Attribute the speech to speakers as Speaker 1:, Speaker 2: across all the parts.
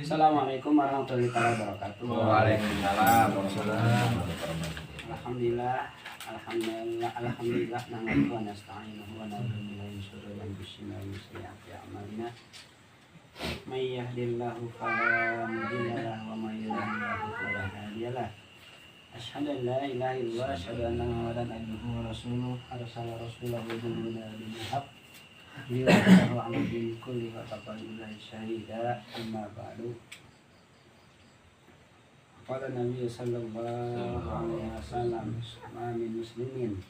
Speaker 1: Assalamualaikum warahmatullahi wabarakatuh.
Speaker 2: Waalaikumsalam warahmatullahi wabarakatuh.
Speaker 1: Alhamdulillah, alhamdulillah nahmaduhu wa nasta'inuhu wa na'udzu billahi min syururi anfusina wa min sayyiati a'malina. May yahdihillahu fala mudilla lahu wa may yudlil fala hadiya lahu. Asyhadu an la ilaha illallah wa asyhadu anna Muhammadan abduhu wa rasuluh. Arsala rasulahu bil huda wa dinil haqq liyudhhirahu 'ala dini kullihi wa kafa billahi syahida. Amma ba'du. Qala Nabi sallallahu alaihi wasallam, ma min muslimin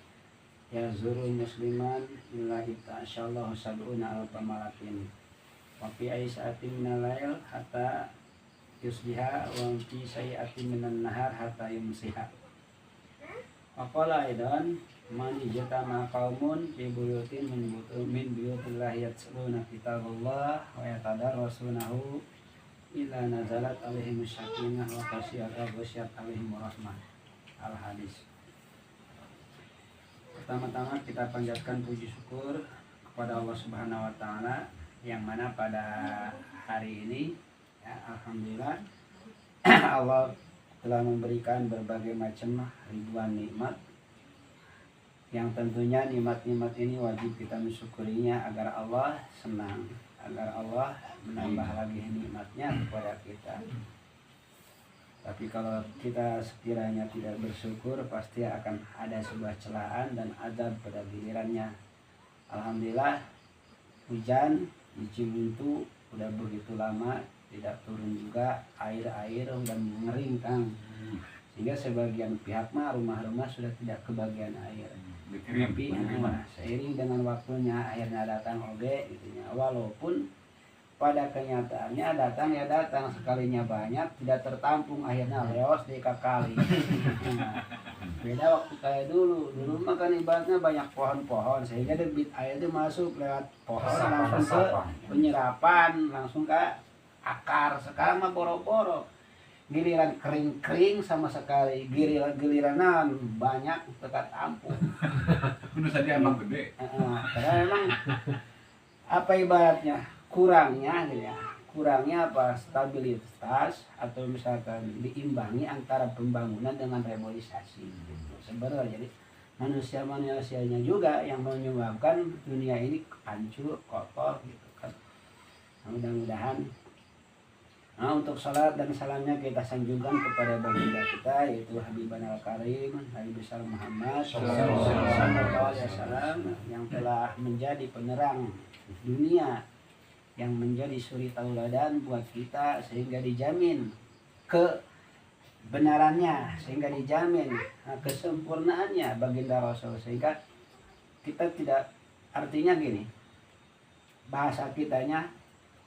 Speaker 1: yazuru musliman illa ta'asyallahu sab'una alfa malakin wa fi aisatin minal lail hatta yusbiha wa fi sayi'atin minan nahar hatta yumsiha. Wa qala aidan man ijtama qaumun fi buyutin min buyutillahi yatluna kitaballah wa yatadarrasunahu illa nazalat alaihim sakinah wa ghasyiyat alaihim rahmah. Al-Hadis. Pertama-tama kita panjatkan puji syukur kepada Allah Subhanahu wa taala yang mana pada hari ini ya, alhamdulillah Allah telah memberikan berbagai macam ribuan nikmat yang tentunya nikmat-nikmat ini wajib kita mensyukurinya agar Allah senang, agar Allah menambah lagi nikmatnya kepada kita. Tapi kalau kita sekiranya tidak bersyukur, pasti akan ada sebuah celaan dan azab pada gilirannya. Alhamdulillah hujan di Cibuntu udah begitu lama tidak turun juga, air udah mengering Kang, sehingga sebagian pihak mah rumah-rumah sudah tidak kebagian air. Tapi seiring dengan waktunya akhirnya datang oge gitunya. Walaupun pada kenyataannya datang ya datang, sekalinya banyak tidak tertampung, akhirnya leos di kali. Beda waktu kayak dulu mah kan ibaratnya banyak pohon-pohon sehingga debit air itu masuk lewat pohon langsung ke penyerapan, langsung ke akar. Sekarang mah boro-boro, giliran kering sama sekali, giliran banyak dekat ampun.
Speaker 2: Kudu saja emang gede.
Speaker 1: Karena memang apa ibaratnya kurangnya gitu ya, kurangnya apa, stabilitas atau misalkan diimbangi antara pembangunan dengan reboisasi gitu. Sebenarnya jadi manusianya juga yang menyebabkan dunia ini hancur, kotor gitu kan. Mudah-mudahan untuk salat dan salamnya kita sanjungkan kepada baginda kita, yaitu Habibana Al-Karim Nabi besar Muhammad sallallahu alaihi wasallam, yang telah menjadi penerang dunia, yang menjadi suri tauladan buat kita, sehingga dijamin kebenarannya, sehingga dijamin kesempurnaannya baginda Rasul, sehingga kita tidak, artinya gini, bahasa kitanya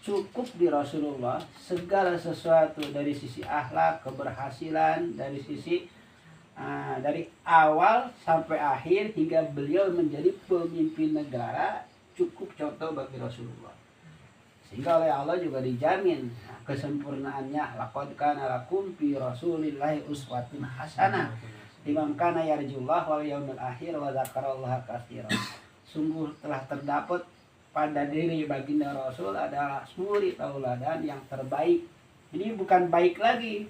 Speaker 1: cukup di Rasulullah segala sesuatu dari sisi akhlak, keberhasilan, dari sisi dari awal sampai akhir hingga beliau menjadi pemimpin negara, cukup contoh bagi Rasulullah. Sehingga oleh Allah juga dijamin kesempurnaannya. Laqad kana lakum fi Rasulillahi uswatun hasanah liman kana yarjullah wal yaumil akhir wa dzakarallaha katsiran. Sungguh telah terdapat pada diri baginda Rasul adalah suri tauladan yang terbaik. Ini bukan baik lagi.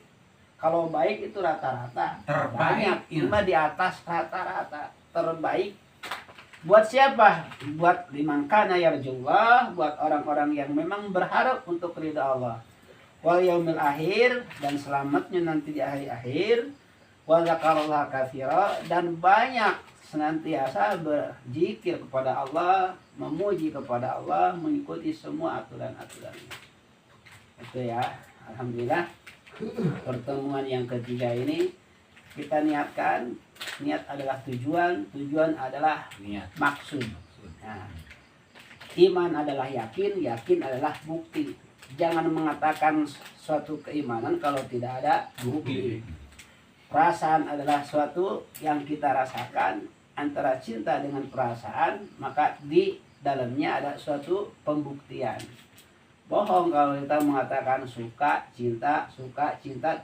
Speaker 1: Kalau baik itu rata-rata, terbanyak, cuma di atas rata-rata. Terbaik buat siapa? Buat liman kana yarjullah, buat orang-orang yang memang berharap untuk ridha Allah. Wal yaumil akhir, dan selamatnya nanti di akhir-akhir. Wa dzakarallaha katsira, dan banyak senantiasa berzikir kepada Allah, memuji kepada Allah, mengikuti semua aturan-aturannya. Itu ya, alhamdulillah pertemuan yang ketiga ini kita niatkan. Niat adalah tujuan adalah niat, maksud. Nah, iman adalah yakin adalah bukti. Jangan mengatakan suatu keimanan kalau tidak ada bukti. Perasaan adalah suatu yang kita rasakan, antara cinta dengan perasaan, maka di dalamnya ada suatu pembuktian. Bohong kalau kita mengatakan suka cinta,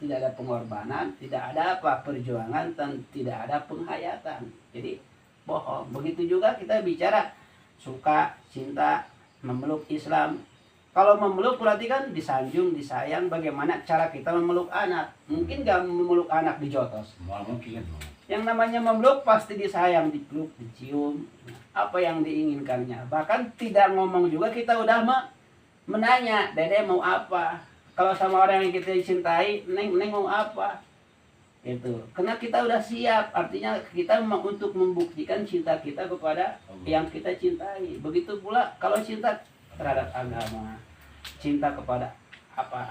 Speaker 1: tidak ada pengorbanan, tidak ada apa perjuangan, dan tidak ada penghayatan. Jadi bohong. Begitu juga kita bicara suka cinta, memeluk Islam, Kalau memeluk berarti kan disanjung, disayang. Bagaimana cara kita memeluk anak? Mungkin gak memeluk anak dijotos.
Speaker 2: Mungkin.
Speaker 1: Yang namanya memeluk pasti disayang, dipeluk, dicium. Apa yang diinginkannya. Bahkan tidak ngomong juga kita udah menanya, Dede mau apa? Kalau sama orang yang kita cintai, Neng mau apa? Itu. Karena kita udah siap. Artinya kita memang untuk membuktikan cinta kita kepada yang kita cintai. Begitu pula kalau cinta terhadap agama, cinta kepada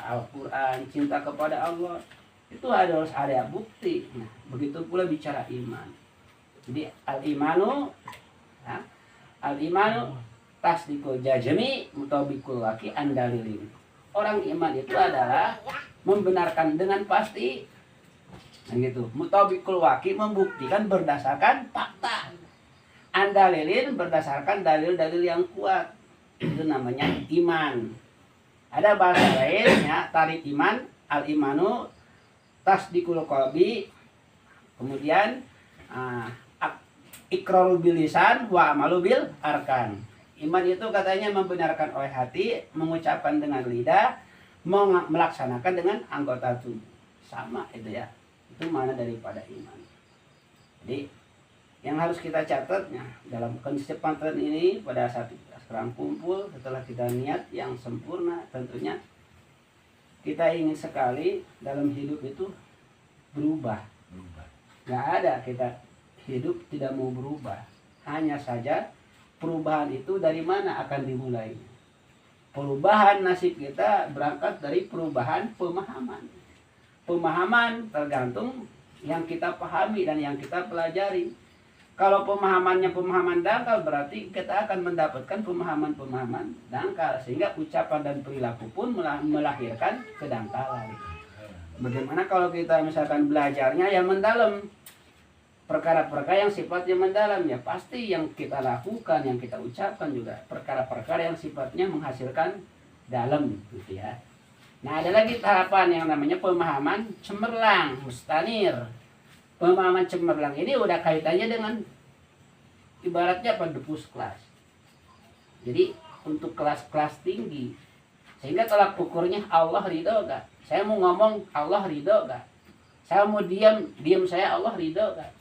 Speaker 1: Al-Quran, cinta kepada Allah, itu harus ada bukti. Nah, begitu pula bicara iman. Jadi al-imanu, ya, al-imanu tasdiqul jazmi mutabikul waqi andalilin. Orang iman itu adalah membenarkan dengan pasti, nah gitu. Mutabikul waqi membuktikan berdasarkan fakta. Andalilin berdasarkan dalil-dalil yang kuat. Itu namanya iman. Ada bahasa lainnya tarif iman, al-imanu tasdiqul qalbi, kemudian iqrarul bil lisan wa amalu bil arkan. Iman itu katanya membenarkan oleh hati, mengucapkan dengan lidah, melaksanakan dengan anggota tubuh. Sama itu ya. Itu mana daripada iman. Jadi yang harus kita catatnya dalam konsep pesantren ini pada saat sekarang kumpul setelah kita niat yang sempurna, tentunya kita ingin sekali dalam hidup itu berubah. Nggak ada kita hidup tidak mau berubah. Hanya saja perubahan itu dari mana akan dimulai? Perubahan nasib kita berangkat dari perubahan pemahaman. Pemahaman tergantung yang kita pahami dan yang kita pelajari. Kalau pemahamannya pemahaman dangkal, berarti kita akan mendapatkan pemahaman-pemahaman dangkal. Sehingga ucapan dan perilaku pun melahirkan kedangkalan. Bagaimana kalau kita misalkan belajarnya yang mendalam? Perkara-perkara yang sifatnya mendalam, ya pasti yang kita lakukan, yang kita ucapkan juga perkara-perkara yang sifatnya menghasilkan dalam, gitu ya. Nah, ada lagi tahapan yang namanya pemahaman cemerlang, mustanir. Pemahaman cemerlang ini udah kaitannya dengan ibaratnya apa, depus kelas. Jadi untuk kelas-kelas tinggi, sehingga tolak ukurnya Allah ridho gak? Saya mau ngomong Allah ridho gak? Saya mau diam saya Allah ridho gak?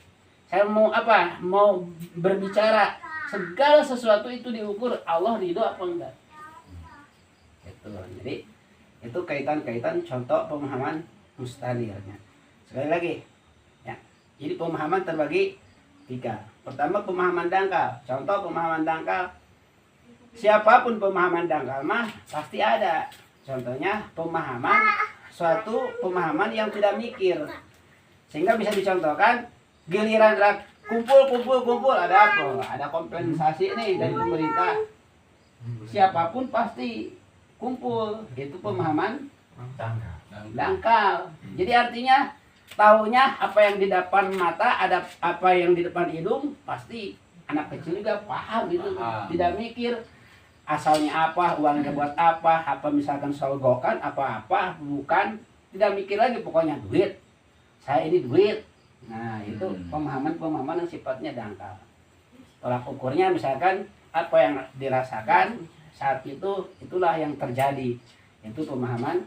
Speaker 1: Saya mau apa? Mau berbicara, segala sesuatu itu diukur Allah ridho apa enggak? Itu. Jadi itu kaitan-kaitan contoh pemahaman mustanirnya. Sekali lagi, ya. Jadi pemahaman terbagi 3. Pertama pemahaman dangkal. Contoh pemahaman dangkal. Siapapun pemahaman dangkal mah pasti ada. Contohnya pemahaman suatu pemahaman yang tidak mikir. Sehingga bisa dicontohkan giliran kumpul ada apa? Ada kompensasi nih dari pemerintah. Siapapun pasti kumpul. Itu pemahaman dangkal. Jadi artinya taunya apa yang di depan mata, ada apa yang di depan hidung, pasti anak kecil juga paham gitu. Tidak mikir asalnya apa, uangnya buat apa misalkan sogokan apa-apa, bukan. Tidak mikir lagi, pokoknya duit. Saya ini duit. Nah, itu pemahaman-pemahaman yang sifatnya dangkal. Tolak ukurnya misalkan apa yang dirasakan saat itu, itulah yang terjadi. Itu pemahaman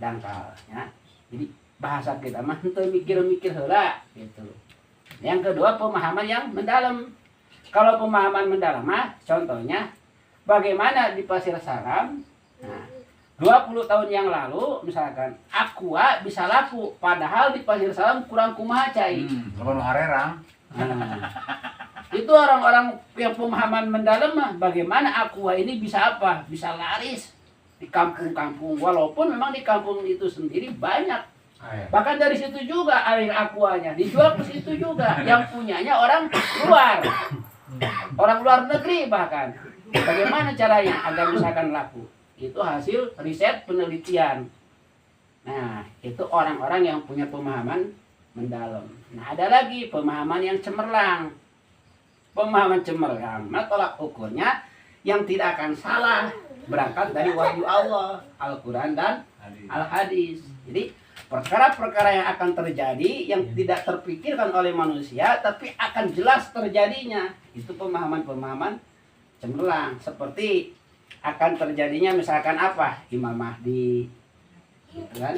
Speaker 1: dangkal, ya. Jadi bahasa kita mah henteu mikir-mikir heula gitu. Yang kedua pemahaman yang mendalam. Kalau pemahaman mendalam mah contohnya bagaimana di Pasir Salam. Nah, 20 tahun yang lalu misalkan Aqua bisa laku, padahal di Pasir Salam kurang kumaha cai.
Speaker 2: Kalau harerang.
Speaker 1: Itu orang-orang yang pemahaman mendalam mah bagaimana Aqua ini bisa apa? Bisa laris di kampung-kampung, walaupun memang di kampung itu sendiri banyak. Bahkan dari situ juga air Aquanya dijual ke situ juga. Yang punyanya orang luar. Orang luar negeri bahkan. Bagaimana caranya agar misalkan laku? Itu hasil riset penelitian. Nah, itu orang-orang yang punya pemahaman mendalam. Nah, ada lagi pemahaman yang cemerlang. Pemahaman cemerlang, nah tolak ukurnya yang tidak akan salah berangkat dari wahyu Allah, Al-Quran dan Al-Hadis. Jadi perkara-perkara yang akan terjadi yang tidak terpikirkan oleh manusia tapi akan jelas terjadinya, itu pemahaman-pemahaman cemerlang. Seperti akan terjadinya misalkan apa? Imam Mahdi. Gitu kan?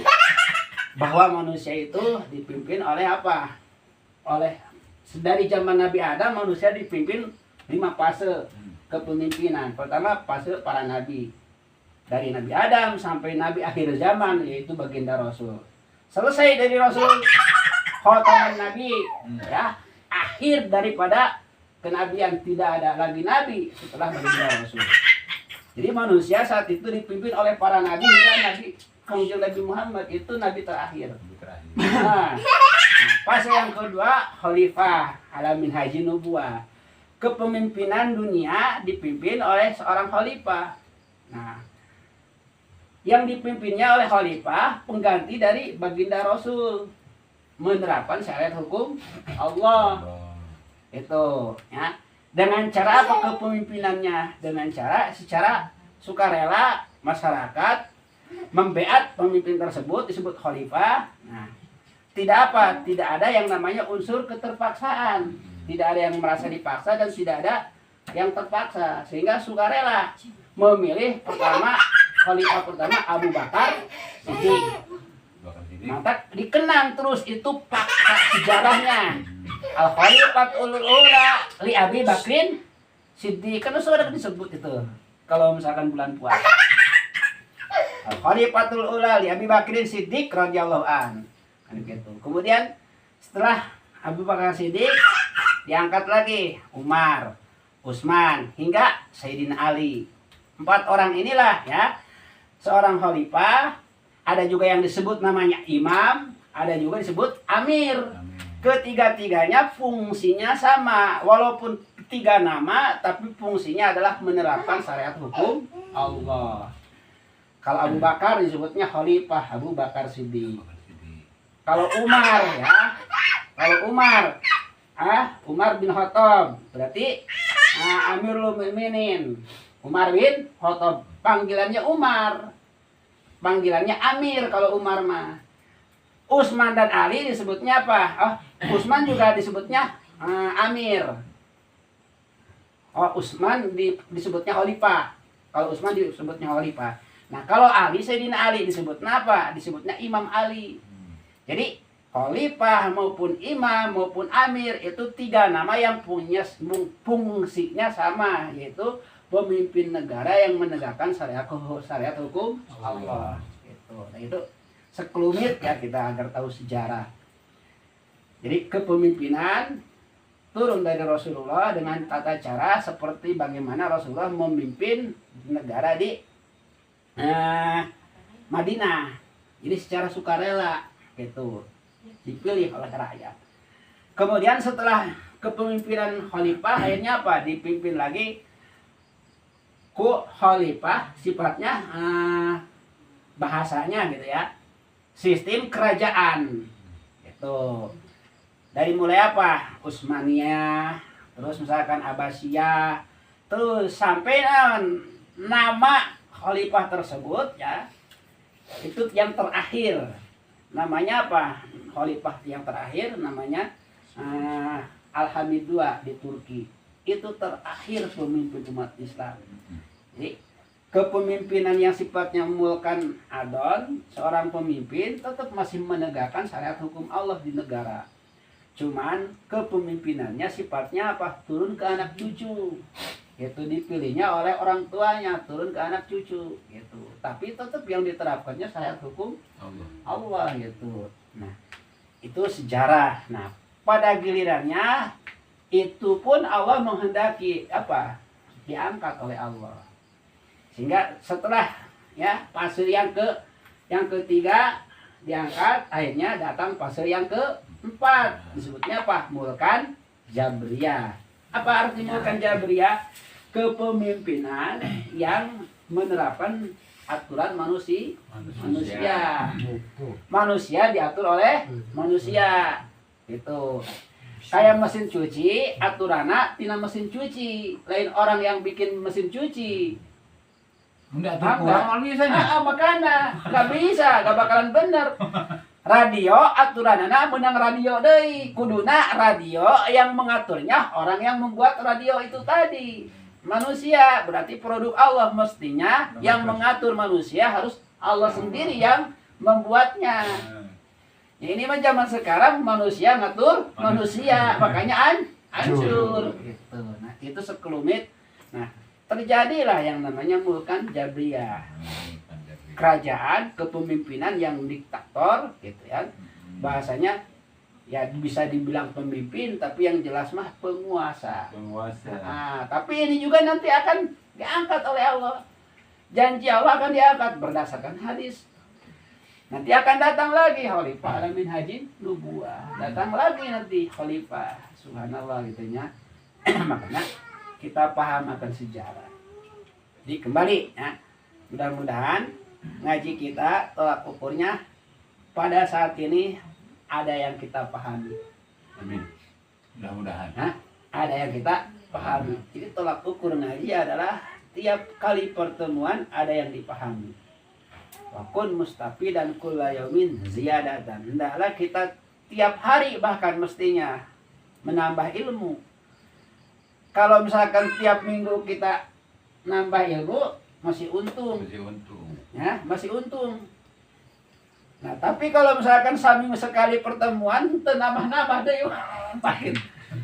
Speaker 1: Bahwa manusia itu dipimpin oleh apa? Oleh dari zaman Nabi Adam manusia dipimpin 5 fase kepemimpinan. Pertama fase para nabi. Dari Nabi Adam sampai Nabi akhir zaman yaitu baginda Rasul. Selesai dari Rasul khataman Nabi ya, akhir daripada kenabian, tidak ada lagi nabi setelah baginda Rasul. Jadi manusia saat itu dipimpin oleh para nabi hingga Nabi Kangjeng Nabi Muhammad itu nabi terakhir. Nah, fase yang kedua khalifah alamin haji nubuah. Kepemimpinan dunia dipimpin oleh seorang khalifah. Nah, yang dipimpinnya oleh khalifah pengganti dari baginda Rasul menerapkan syariat hukum Allah. Itu ya. Dengan cara apa kepemimpinannya? Dengan cara secara sukarela masyarakat membeat pemimpin tersebut disebut khalifah. Nah, tidak apa? Tidak ada yang namanya unsur keterpaksaan. Tidak ada yang merasa dipaksa dan tidak ada yang terpaksa. Sehingga sukarela memilih pertama khalifah pertama Abu Bakar Siddiq. Maka dikenang terus itu fakta sejarahnya. Al-Khalifatul Ula li Abi Bakrin Siddiq, kan sudah disebut itu kalau misalkan bulan puasa. Al-Khalifatul Ula li Abi Bakrin Siddiq radhiyallahu an. Kan gitu. Kemudian setelah Abu Bakar Siddiq diangkat lagi Umar, Utsman hingga Sayyidina Ali. 4 orang inilah ya seorang khalifah. Ada juga yang disebut namanya imam, ada juga disebut amir. Ketiga-tiganya fungsinya sama, walaupun 3 nama, tapi fungsinya adalah menerapkan syariat hukum Allah. Kalau Abu Bakar disebutnya khalifah Abu Bakar Siddiq. Kalau Umar ya, kalau Umar, Umar bin Khattab, berarti Amirul Mukminin. Umar bin Khattab, panggilannya Umar, panggilannya Amir kalau Umar mah. Utsman dan Ali disebutnya apa? Oh, Utsman juga disebutnya Amir. Oh, Utsman disebutnya khalifah. Kalau Utsman disebutnya khalifah. Nah, kalau Ali, Sayyidina Ali disebutnya apa? Disebutnya Imam Ali. Jadi, khalifah maupun imam maupun amir itu 3 nama yang punya fungsinya sama, yaitu pemimpin negara yang menegakkan syariat hukum Allah. Gitu. Nah, itu sekelumit ya kita agar tahu sejarah. Jadi kepemimpinan turun dari Rasulullah dengan tata cara seperti bagaimana Rasulullah memimpin negara di Madinah. Jadi secara sukarela gitu, dipilih oleh rakyat. Kemudian setelah kepemimpinan khalifah akhirnya apa? Dipimpin lagi ku khalifah, sifatnya bahasanya gitu ya. Sistem kerajaan itu dari mulai apa Utsmaniyah, terus misalkan Abbasiyah, terus sampai nama khalifah tersebut ya itu yang terakhir namanya apa, khalifah yang terakhir namanya Al-Hamid II di Turki, itu terakhir pemimpin umat Islam. Jadi kepemimpinan yang sifatnya mulkan adon, seorang pemimpin tetap masih menegakkan syariat hukum Allah di negara. Cuman kepemimpinannya sifatnya apa? Turun ke anak cucu. Itu dipilihnya oleh orang tuanya, turun ke anak cucu gitu. Tapi tetap yang diterapkannya syariat hukum Allah gitu. Nah, itu sejarah. Nah, pada gilirannya itu pun Allah menghendaki apa? Diangkat oleh Allah. Sehingga setelah ya fase yang ketiga diangkat, akhirnya datang fase yang keempat, disebutnya apa? Mulkan Jabriyah. Apa arti mulkan Jabriyah? Kepemimpinan yang menerapkan aturan manusia. Manusia diatur oleh manusia. Itu kayak mesin cuci, aturanna tina mesin cuci, lain orang yang bikin mesin cuci.
Speaker 2: Enggak tuh kurang biasanya.
Speaker 1: Makanya nggak bisa, nggak bakalan bener. Radio aturanana menang radio deui, kuduna radio yang mengaturnya orang yang membuat radio itu tadi. manusia, berarti produk Allah. Mestinya yang mengatur manusia harus Allah sendiri yang membuatnya. Ya, ini mah zaman sekarang manusia ngatur manusia, makanya hancur gitu. Nah, itu sekelumit. Nah, terjadilah yang namanya mulkan jabriyah. Kerajaan kepemimpinan yang diktator gitu ya. Bahasanya ya bisa dibilang pemimpin, tapi yang jelas mah penguasa. Nah, tapi ini juga nanti akan diangkat oleh Allah. Janji Allah akan diangkat berdasarkan hadis. Nanti akan datang lagi khalifah alamin hajin nubuah. Datang lagi nanti khalifah. Subhanallah gitu ya. Makanya kita paham akan sejarah. Jadi kembali ya. Mudah-mudahan ngaji kita tolak ukurnya pada saat ini ada yang kita pahami.
Speaker 2: Amin. Mudah-mudahan.
Speaker 1: Nah, ada yang kita pahami. Jadi tolak ukur ngaji adalah tiap kali pertemuan ada yang dipahami. Wakun mustafi dan kulla yaumin ziyadatan. Hendaklah kita tiap hari bahkan mestinya menambah ilmu. Kalau misalkan tiap minggu kita nambah ilmu masih untung. Ya, masih untung. Nah, tapi kalau misalkan saminggu sekali pertemuan teu nambah-nambah deui pahit.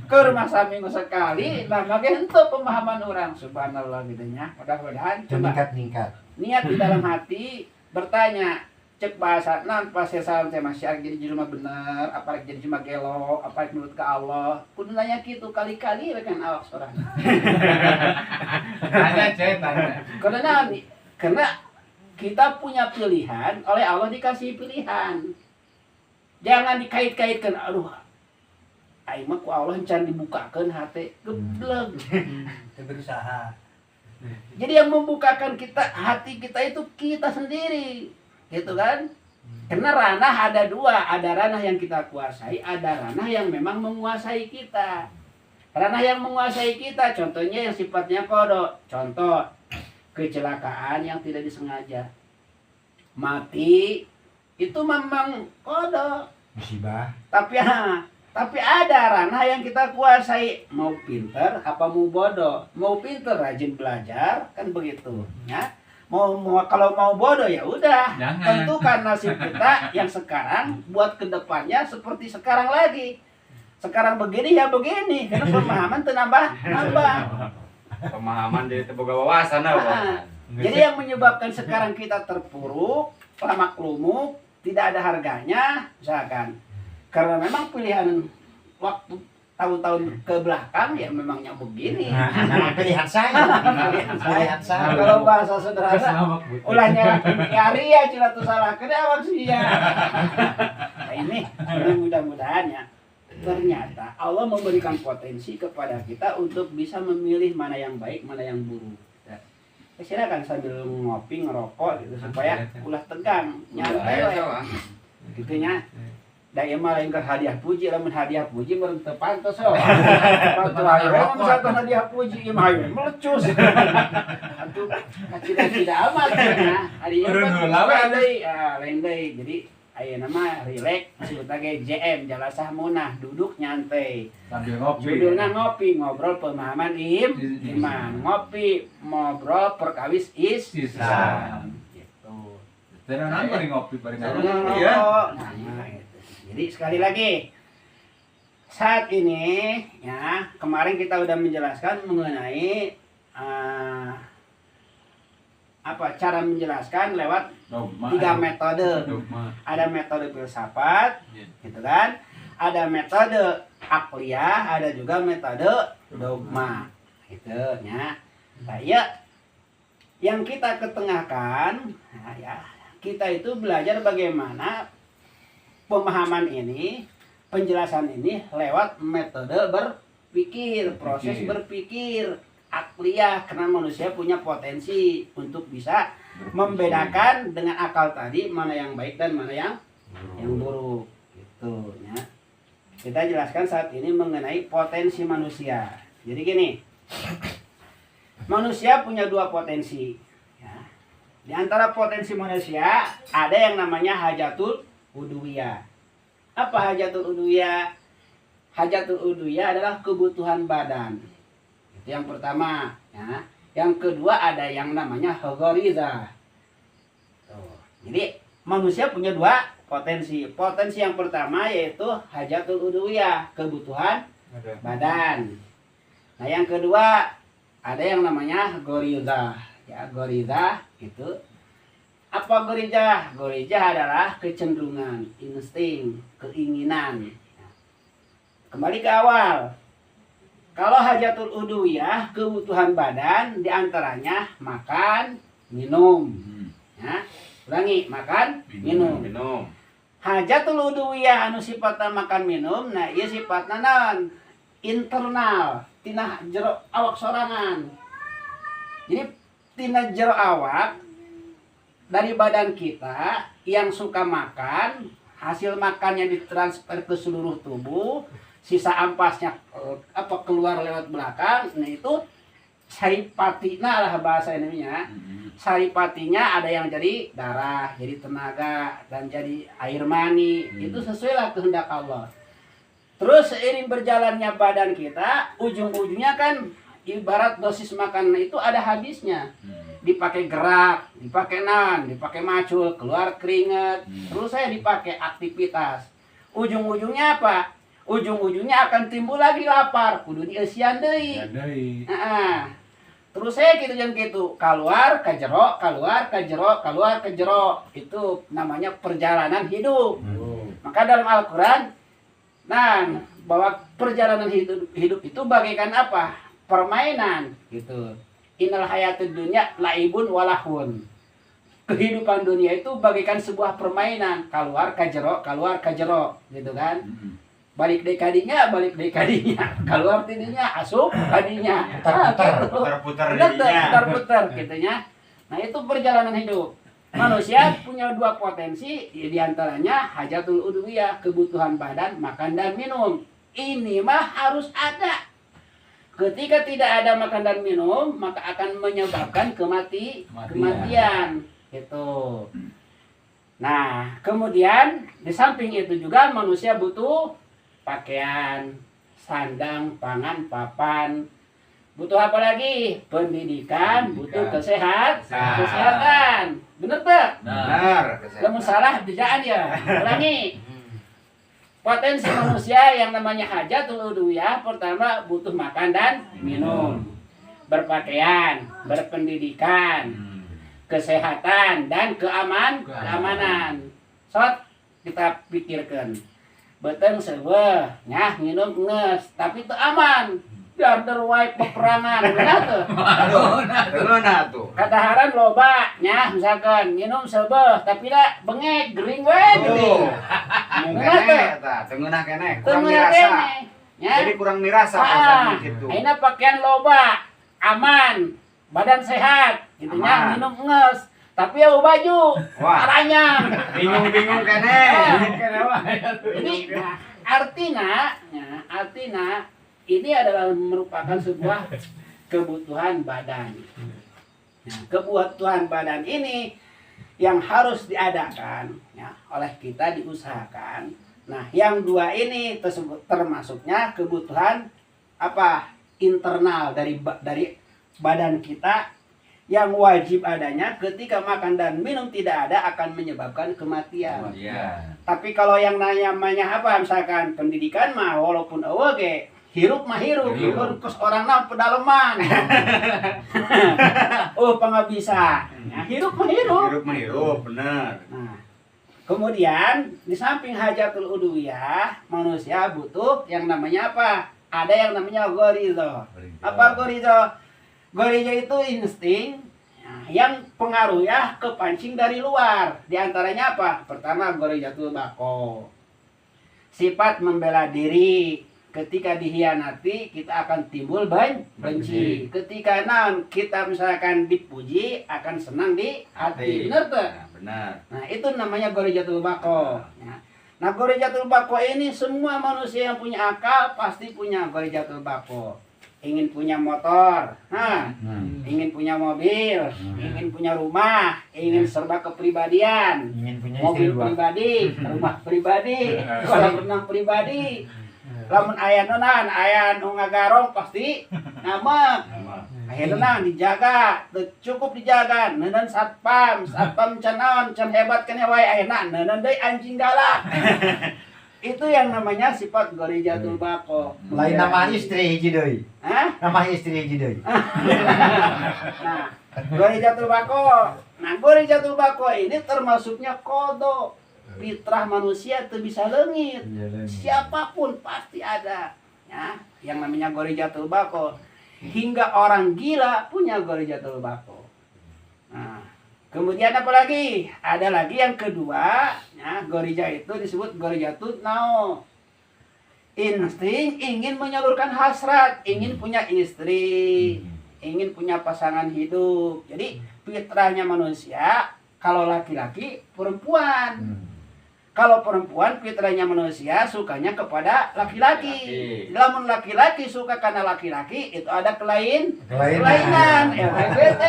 Speaker 1: Ke rumah saminggu sekali, nah maka henteu pemahaman orang. Subhanallah gitu nya. Mudah-mudahan coba
Speaker 3: meningkat.
Speaker 1: Niat di dalam hati bertanya, cek bahasa nan pas salam teh masyarakat jadi rumah bener, apalagi jadi cuma gelo, apalagi menurut ke Allah. Kudu nanya gitu kali-kali rekan awak sorang.
Speaker 2: Tanya tanya.
Speaker 1: Karena kita punya pilihan, oleh Allah dikasih pilihan. Jangan dikait-kaitkan, aduh, aing mah ku Allah can dibukakeun hati, geblek.
Speaker 3: Berusaha.
Speaker 1: Jadi yang membukakan kita hati kita itu kita sendiri, gitu kan? Karena ranah ada dua, ada ranah yang kita kuasai, ada ranah yang memang menguasai kita. Ranah yang menguasai kita, contohnya yang sifatnya kodok. Contoh, kecelakaan yang tidak disengaja, mati, itu memang kodok.
Speaker 3: Musibah.
Speaker 1: Tapi ada ranah yang kita kuasai, mau pinter apa mau bodoh. Mau pinter rajin belajar kan begitu ya. Kalau mau bodoh ya udah, tentukan nasib kita yang sekarang buat kedepannya seperti sekarang lagi. Sekarang begini ya begini, karena pemahaman nambah.
Speaker 4: Pemahaman jadi terbuka wawasan
Speaker 1: Jadi yang menyebabkan sekarang kita terpuruk, lama lumuk, tidak ada harganya, misalkan karena memang pilihan waktu tahun-tahun ke belakang ya memangnya begini.
Speaker 3: Nah, pilihan saya. Pilihan saya.
Speaker 1: Kalau bahasa sederhana, ulahnya nyari ya cina tuh salah kena awak sih ya. Nah, ini mudah-mudahan ya. Ternyata Allah memberikan potensi kepada kita untuk bisa memilih mana yang baik, mana yang buruk. Ya. Silakan sambil ngopi, ngerokok gitu supaya ulah tegang, nyantai lah. Gitunya. Da ieu mah lain ke hadiah puji, lamun hadiah puji meureun teu pantes we. Pantes wae misalkan hadiah puji ieu mah melecus. Atuh tidak amat ya. Hadiah lain deui. Jadi ayeuna mah rileks disebutna ge JM Jalasah Munah, duduk nyantai.
Speaker 2: Sambil ngopi.
Speaker 1: Judulna ngopi, ngobrol pemahaman iman. Ngopi, ngobrol perkawis Islam. Gitu.
Speaker 2: Tenan bari ngopi bari ngopi.
Speaker 4: Iya.
Speaker 1: Jadi sekali lagi, saat ini ya kemarin kita udah menjelaskan mengenai cara menjelaskan lewat tiga metode. Ada metode filsafat, gitu kan? Ada metode akliyah, ada juga metode dogma, gitu ya. Nah, ya, yang kita ketengahkan, nah, ya kita itu belajar bagaimana pemahaman ini, penjelasan ini lewat metode berpikir, proses berpikir akliyah, karena manusia punya potensi untuk bisa membedakan dengan akal tadi mana yang baik dan mana yang buruk gitu ya. Kita jelaskan saat ini mengenai potensi manusia. Jadi gini, manusia punya dua potensi ya. Di antara potensi manusia ada yang namanya hajatul udwiyah. Apa hajatul udwiyah? Hajatul udwiyah adalah kebutuhan badan. Gitu Itu yang pertama. Ya. Yang kedua ada yang namanya ghariza. Tuh. Jadi manusia punya dua potensi. Potensi yang pertama yaitu hajatul udwiyah, kebutuhan badan. Nah yang kedua ada yang namanya ghariza. Ya, ghariza itu apa ghariza? Ghariza adalah kecenderungan, insting, keinginan. Kembali ke awal. Kalau hajatul udwiyah, kebutuhan badan diantaranya makan, minum. Ya, ulangi, makan, minum. Hajatul udwiyah anu sifatna makan minum, nah ieu sifatna naon? Internal, tina jero awak sorangan. Jadi tina jero awak dari badan kita yang suka makan, hasil makannya ditransfer ke seluruh tubuh, sisa ampasnya keluar lewat belakang. Nah itu saripatinya lah bahasa ininya. Saripatinya ada yang jadi darah, jadi tenaga, dan jadi air mani. Itu sesuai lah kehendak Allah. Terus seiring berjalannya badan kita, ujung-ujungnya kan ibarat dosis makanan itu ada habisnya. Dipakai gerak, dipakai dipakai macul, keluar keringat. Terus saya dipakai aktivitas. Ujung-ujungnya apa? Ujung-ujungnya akan timbul lagi lapar, kudu dieusian deui. Terus saya gitu yang gitu, keluar ke jero, keluar ke jero, keluar ke jero. Itu namanya perjalanan hidup. Maka dalam Al-Qur'an bahwa perjalanan hidup itu bagaikan apa? Permainan gitu. Innal hayatud dunya laibun walahun. Kehidupan dunia itu bagaikan sebuah permainan, keluar ke jero gitu kan. Balik deh kadinya, keluar tidinya, asup kadinya. Putar-putar gitunya. Nah, itu perjalanan hidup. Manusia punya dua potensi, diantaranya hajatul udwiyah, kebutuhan badan, makan dan minum. Ini mah harus ada. Ketika tidak ada makan dan minum, maka akan menyebabkan kematian. Gitu. Nah, kemudian di samping itu juga manusia butuh pakaian, sandang, pangan, papan. Butuh apa lagi? Pendidikan, butuh kesehatan. Bener tak?
Speaker 3: Benar.
Speaker 1: Kamu salah bijaan ya. Ulangi. Potensi manusia yang namanya hajatul udwiyah, pertama butuh makan dan minum, berpakaian, berpendidikan, kesehatan dan keamanan. Kita pikirkan. Beteng seueuh, nyah nginum nges, tapi teu aman. Darder wae peperangan, benar tuh.
Speaker 3: Aduh, tuh.
Speaker 1: Kadaharan loba, nyah misalkan nginum seubeuh, tapi da bengek, gering wae geuning. Benar tuh.
Speaker 3: Tengeunah keneh,
Speaker 1: Teu
Speaker 3: kurang mirasa.
Speaker 1: nya.
Speaker 3: Jadi kurang mirasa pas gitu.
Speaker 1: Ayeuna pakaian loba, aman, badan sehat, gitu nya, minum nges. Tapi ya baju, aranyang.
Speaker 3: Bingung-bingung keneh.
Speaker 1: Jadi artinya ini adalah merupakan sebuah kebutuhan badan. Nah, kebutuhan badan ini yang harus diadakan ya, oleh kita, diusahakan. Nah, yang dua ini termasuknya kebutuhan apa? Internal dari badan kita yang wajib adanya. Ketika makan dan minum tidak ada akan menyebabkan kematian. Tapi kalau yang namanya apa, misalkan pendidikan mah walaupun eueuh ge hirup mah hirup, terus orangna pedaleman. Pangabisa. Ya, hirup mah hirup,
Speaker 3: bener.
Speaker 1: Nah, kemudian di samping hajatul udwiyah, manusia butuh yang namanya apa? Ada yang namanya ghariza. Apa ghariza? Ghariza itu insting yang pengaruh ya kepancing dari luar. Di antaranya apa? Pertama, gharizatul baqo. Sifat membela diri. Ketika dihianati, kita akan timbul benci. Ketika kita misalkan dipuji, akan senang di hati. Benar tuh?
Speaker 3: Benar.
Speaker 1: Nah, itu namanya gharizatul baqo. Nah, gharizatul baqo ini semua manusia yang punya akal pasti punya gharizatul baqo. Ingin punya motor, ingin punya mobil, ingin punya rumah, ingin serba kepribadian,
Speaker 3: Ingin punya
Speaker 1: mobil
Speaker 3: istri dua.
Speaker 1: pribadi, rumah pribadi, kolam renang pribadi. Lamun aya nonan, aya nu ngagarong pasti ngamek. Akhirnya dijaga, teu cukup dijaga, neuneun satpam can naon, can hebat kan wae ayeuna neuneun deui anjing galak. Itu yang namanya sifat gorijatul bako.
Speaker 4: Lain nama istri hiji deui.
Speaker 1: Hah?
Speaker 4: Nama istri hiji deui.
Speaker 1: Nah, gorijatul bako. Nah, gorijatul bako ini termasuknya kodo. Fitrah manusia itu bisa leungit. Siapapun pasti ada. Ya, yang namanya gorijatul bako. Hingga orang gila punya gorijatul bako. Nah, kemudian apa lagi? Ada lagi yang kedua, ya, gorija itu disebut gorijatul nao. Insting ingin menyalurkan hasrat, ingin punya istri, ingin punya pasangan hidup. Jadi fitrahnya manusia kalau laki-laki perempuan. Kalau perempuan fitrahnya manusia sukanya kepada laki-laki. Lamun laki-laki suka karena laki-laki itu ada kelainan LGBT.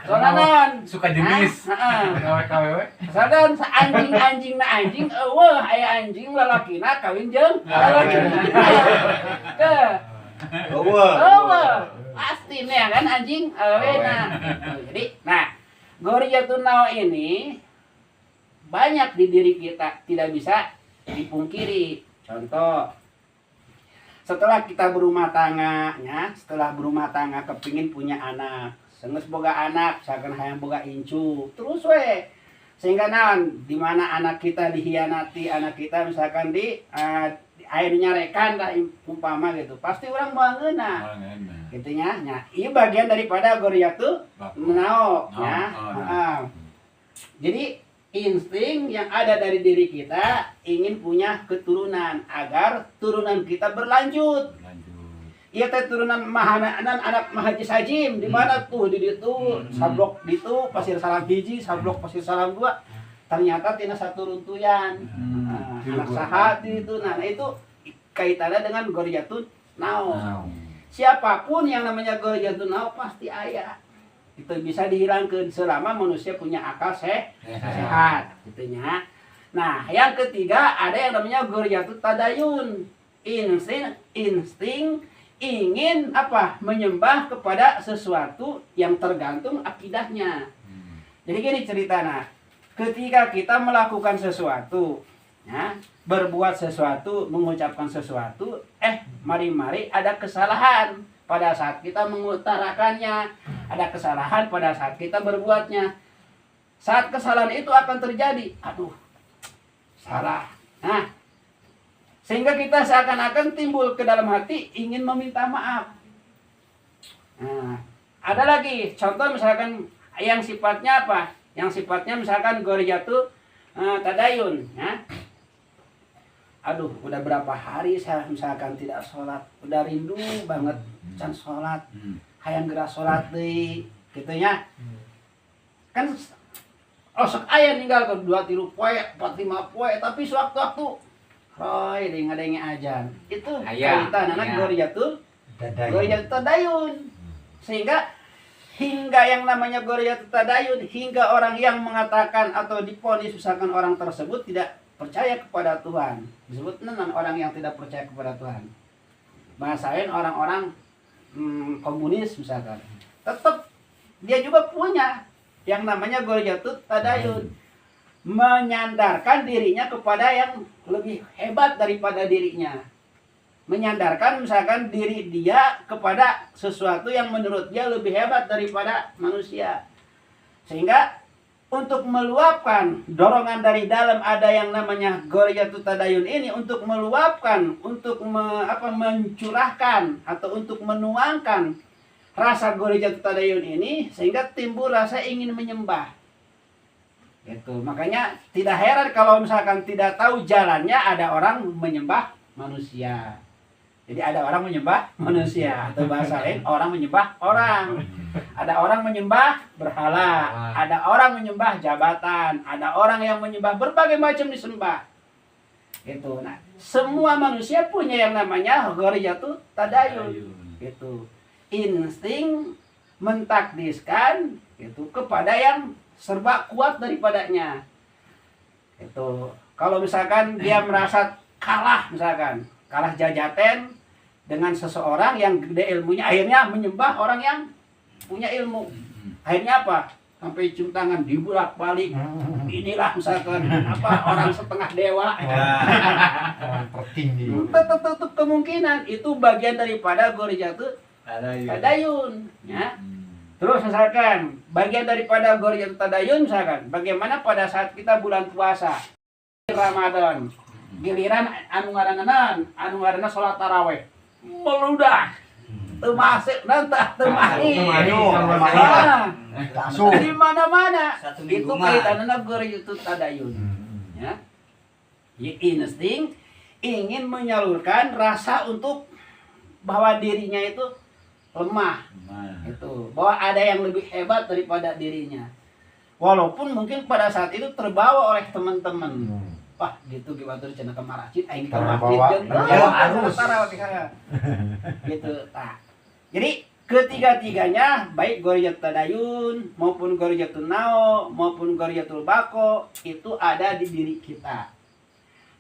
Speaker 1: Soalnya
Speaker 2: Suka jenis. KW-KW.
Speaker 1: Sadan anjing na anjing eueuh aya anjing lalakina kawin jeung lalakina. Eueuh. Pasti nih kan anjing awena. Jadi Gorijatul nao ini banyak di diri kita, tidak bisa dipungkiri. Contoh, setelah kita berumah tangga, ya, setelah berumah tangga kepingin punya anak, senges boga anak, misalkan hayang boga incu, terus sehingga naon, di mana anak kita dihianati, anak kita misalkan di air nyarekan lah umpama gitu, pasti orang bangeuna. Gitu nya. Nah, ini bagian daripada gorijatul nao, ya. Jadi insting yang ada dari diri kita ingin punya keturunan agar turunan kita berlanjut. Iya teh turunan anak Mahaji Sajim di mana tuh di ditu sablok ditu Pasir Salam hiji sablok Pasir Salam 2 ternyata tina satu runtuyan. Anak saha itu itu kaitannya dengan gorijatul nao. Siapapun yang namanya gorijatul nao pasti aya. Itu bisa dihilangkan selama manusia punya akal sehat gitunya. Nah, yang ketiga ada yang namanya gorijatul tadayun. Insting ingin apa? Menyembah kepada sesuatu yang tergantung akidahnya. Jadi gini ceritanya. Ketika kita melakukan sesuatu, ya, berbuat sesuatu, mengucapkan sesuatu, mari-mari ada kesalahan. Pada saat kita mengutarakannya, ada kesalahan pada saat kita berbuatnya. Saat kesalahan itu akan terjadi, aduh, salah. Nah, sehingga kita seakan-akan timbul ke dalam hati ingin meminta maaf. Nah, ada lagi contoh misalkan yang sifatnya apa? Yang sifatnya misalkan gorijatul tadayun, ya. Aduh, udah berapa hari saya misalkan tidak sholat, udah rindu banget can sholat, hayang gerak sholat deh, gitunya. Kan sok aya ninggal ke 2-3 poe, 4-5 poe, tapi sewaktu-waktu roy dengadenge ajan. Itu kaitanana gorijatul tadayun. Sehingga hingga yang namanya gorijatul tadayun, hingga orang yang mengatakan atau diponis misalkan orang tersebut tidak percaya kepada Tuhan, disebut orang yang tidak percaya kepada Tuhan. Bahasain orang-orang komunis misalkan, tetap dia juga punya yang namanya gorijatul tadayun, menyandarkan dirinya kepada yang lebih hebat daripada dirinya, menyandarkan misalkan diri dia kepada sesuatu yang menurut dia lebih hebat daripada manusia, sehingga untuk meluapkan dorongan dari dalam ada yang namanya gorijatul tadayun ini untuk meluapkan, untuk mencurahkan atau untuk menuangkan rasa gorijatul tadayun ini sehingga timbul rasa ingin menyembah. Gitu. Makanya tidak heran kalau misalkan tidak tahu jalannya ada orang menyembah manusia. Jadi ada orang menyembah manusia atau bahasa lain orang menyembah orang. Ada orang menyembah berhala, ada orang menyembah jabatan, ada orang yang menyembah berbagai macam disembah. Gitu. Nah, semua manusia punya yang namanya gorijatul tadayun. Gitu. Insting mentakdiskan itu kepada yang serba kuat daripadanya. Itu. Kalau misalkan dia merasa kalah misalkan, kalah jajaten dengan seseorang yang gede ilmunya, akhirnya menyembah orang yang punya ilmu. Akhirnya apa? Sampai cium tangan dibulak-balik. Inilah misalkan apa orang setengah dewa.
Speaker 4: Tertinggi.
Speaker 1: Tetap kemungkinan itu bagian daripada Gorijatut Tadayun, ya. Terus misalkan bagian daripada Gorijatut Tadayun misalkan, bagaimana pada saat kita bulan puasa Ramadan, giliran anu ngaranna salat tarawih meludah termasuk nantah termahi
Speaker 4: Langsung.
Speaker 1: di mana-mana
Speaker 3: Satu
Speaker 1: itu
Speaker 3: minggu mah.
Speaker 1: kaitannya Gorijatut Tadayun, ya. Insting ingin menyalurkan rasa untuk bahwa dirinya itu lemah, itu bahwa ada yang lebih hebat daripada dirinya, walaupun mungkin pada saat itu terbawa oleh teman-teman. Wah, gitu gimana tuh cenah ke masjid, aing ke
Speaker 4: Karena
Speaker 1: masjid
Speaker 4: bawa-
Speaker 1: jeung
Speaker 4: ya,
Speaker 1: harus gitu. Nah, jadi ketiga-tiganya baik Gorijatut Tadayun maupun Gorijatun Nao maupun Gorijatul Bako itu ada di diri kita.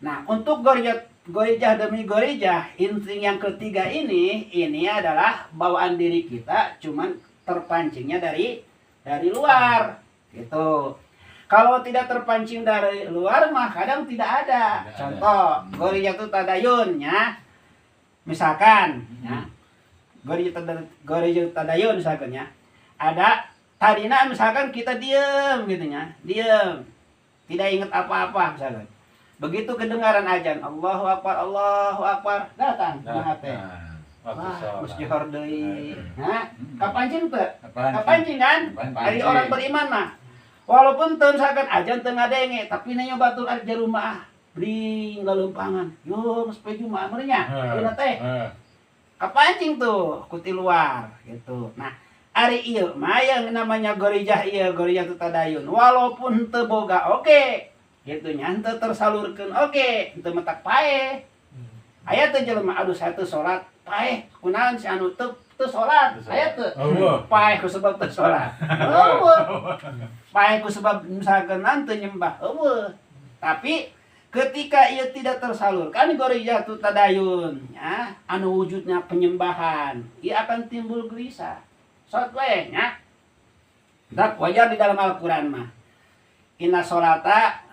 Speaker 1: Nah, untuk gorijah demi gorijah, insting yang ketiga ini adalah bawaan diri kita, cuman terpancingnya dari luar gitu. Kalau tidak terpancing dari luar mah kadang tidak ada. Contoh Gorijatut Tadayun, ya. Misalkan ya. Gorijatut Tadayun misalkan ya. Ada tadina misalkan kita diam gitu ya. Diam. Tidak ingat apa-apa misalkan. Begitu kedengaran azan, Allahu Akbar, datang hati. Wah, mus johor deui. Nah, kapancing teu? Kapancing kan? Ari orang beriman mah. Walaupun teu misalkan ajan teu ngadenge, tapi na nyoba tur ari rumah bring galumpangan. Yo, geus poe Jumaah meureun nya. Ieu teh. Kapancing tuh ku ti luar gitu. Nah, ari ieu mah yang namanya gorijah ieu Gorijatut Tadayun. Walaupun teu boga oke, gitu nya henteu tersalurkeun oke, henteu metak paeh. Aya teu jelema aduh saya teu salat, paeh kunaon si anu teu salat. Aya teu? Paeh ku sebab teu salat. Eueuh. Paeh ku sebab misalkan teu nyembah. Eueuh. Tapi ketika ia tidak tersalurkan Gorijatut Tadayun, ya, anu wujudnya penyembahan, ia akan timbul gelisah. Salat we nya. Dak wajar di dalam Al-Qur'an mah. Inna sholata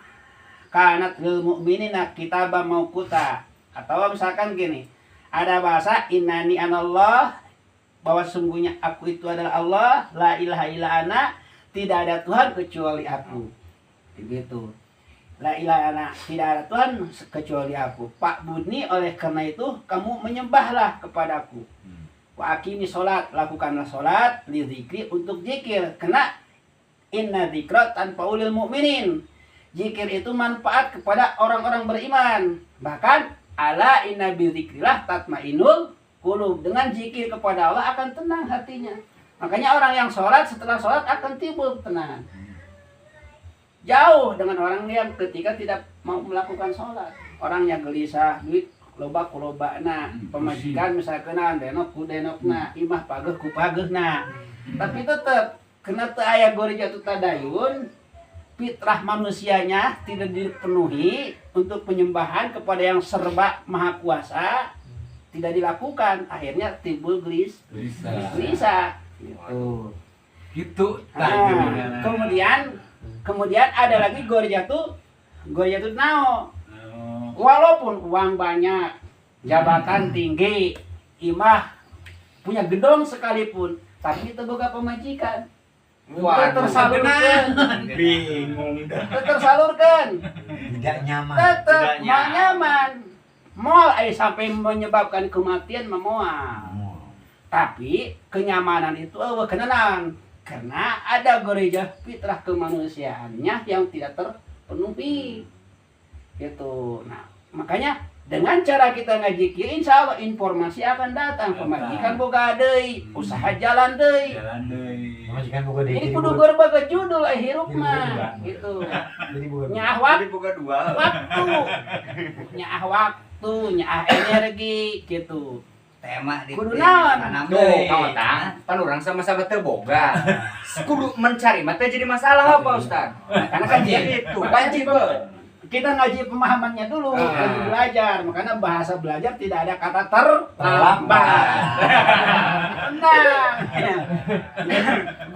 Speaker 1: kanat lil mu'minina kitaban mauquta. Atau misalkan gini, ada bahasa innani anallah, bahwa sungguhnya aku itu adalah Allah, la ilaha illa ana, tidak ada Tuhan kecuali aku. Begitu. La ilaha illa ana, tidak ada Tuhan kecuali aku. Pak Buni, oleh karena itu kamu menyembahlah kepadaku. Wa aqimi sholat, lakukanlah sholat li dzikri, untuk zikir. Karena inna dzikra tanfa'ul mu'minin. Zikir itu manfaat kepada orang-orang beriman. Bahkan ala inna bi dzikrillah tatmainul qulub. Dengan zikir kepada Allah akan tenang hatinya. Makanya orang yang sholat setelah sholat akan timbul ketenangan. Jauh dengan orang yang ketika tidak mau melakukan sholat. Orang yang gelisah, duit loba ku lobana, pemajikan misalkan denok ku denokna, imah pageuh ku pageuhna. Tapi tetap kena teu aya Gorijatut Tadayun, fitrah manusianya tidak dipenuhi untuk penyembahan kepada yang serba maha kuasa, tidak dilakukan, akhirnya timbul gelisah gitu. Nah, kemudian ada lagi Gorijatut Nao. Walaupun uang banyak, jabatan tinggi, imah punya gedong sekalipun, tapi itu boga pemajikan. Tersalurkan.
Speaker 3: Bingung dah.
Speaker 1: Tersalurkan.
Speaker 4: Tidak nyaman.
Speaker 1: Tetap nyaman. Moal sampai menyebabkan kematian memoal. Tapi kenyamanan itu kenalan. Karena ada gorijah fitrah kemanusiaannya yang tidak terpenuhi. Gitu. Nah, makanya dengan cara kita ngajikir, insya Allah informasi akan datang. Pemajikan boga deui, usaha jalan deui.
Speaker 4: Majikan boga deui.
Speaker 1: Ini kudu berbagai judul hirup mah gitu.
Speaker 4: Jadi boga.
Speaker 1: Nyaah waktu,
Speaker 3: Jadi boga dua.
Speaker 1: nyaah waktu, nyaah energi gitu.
Speaker 3: Tema di
Speaker 1: Kudu naon?
Speaker 3: Tuh, kawan tang, pan urang sama-sama teu boga. Kudu mencari mah teh jadi masalah apa, Ustaz? Karena kan dia itu, wajib.
Speaker 1: kita ngaji pemahamannya dulu, lagi belajar. Makanya bahasa belajar tidak ada kata terlambat. Tenang.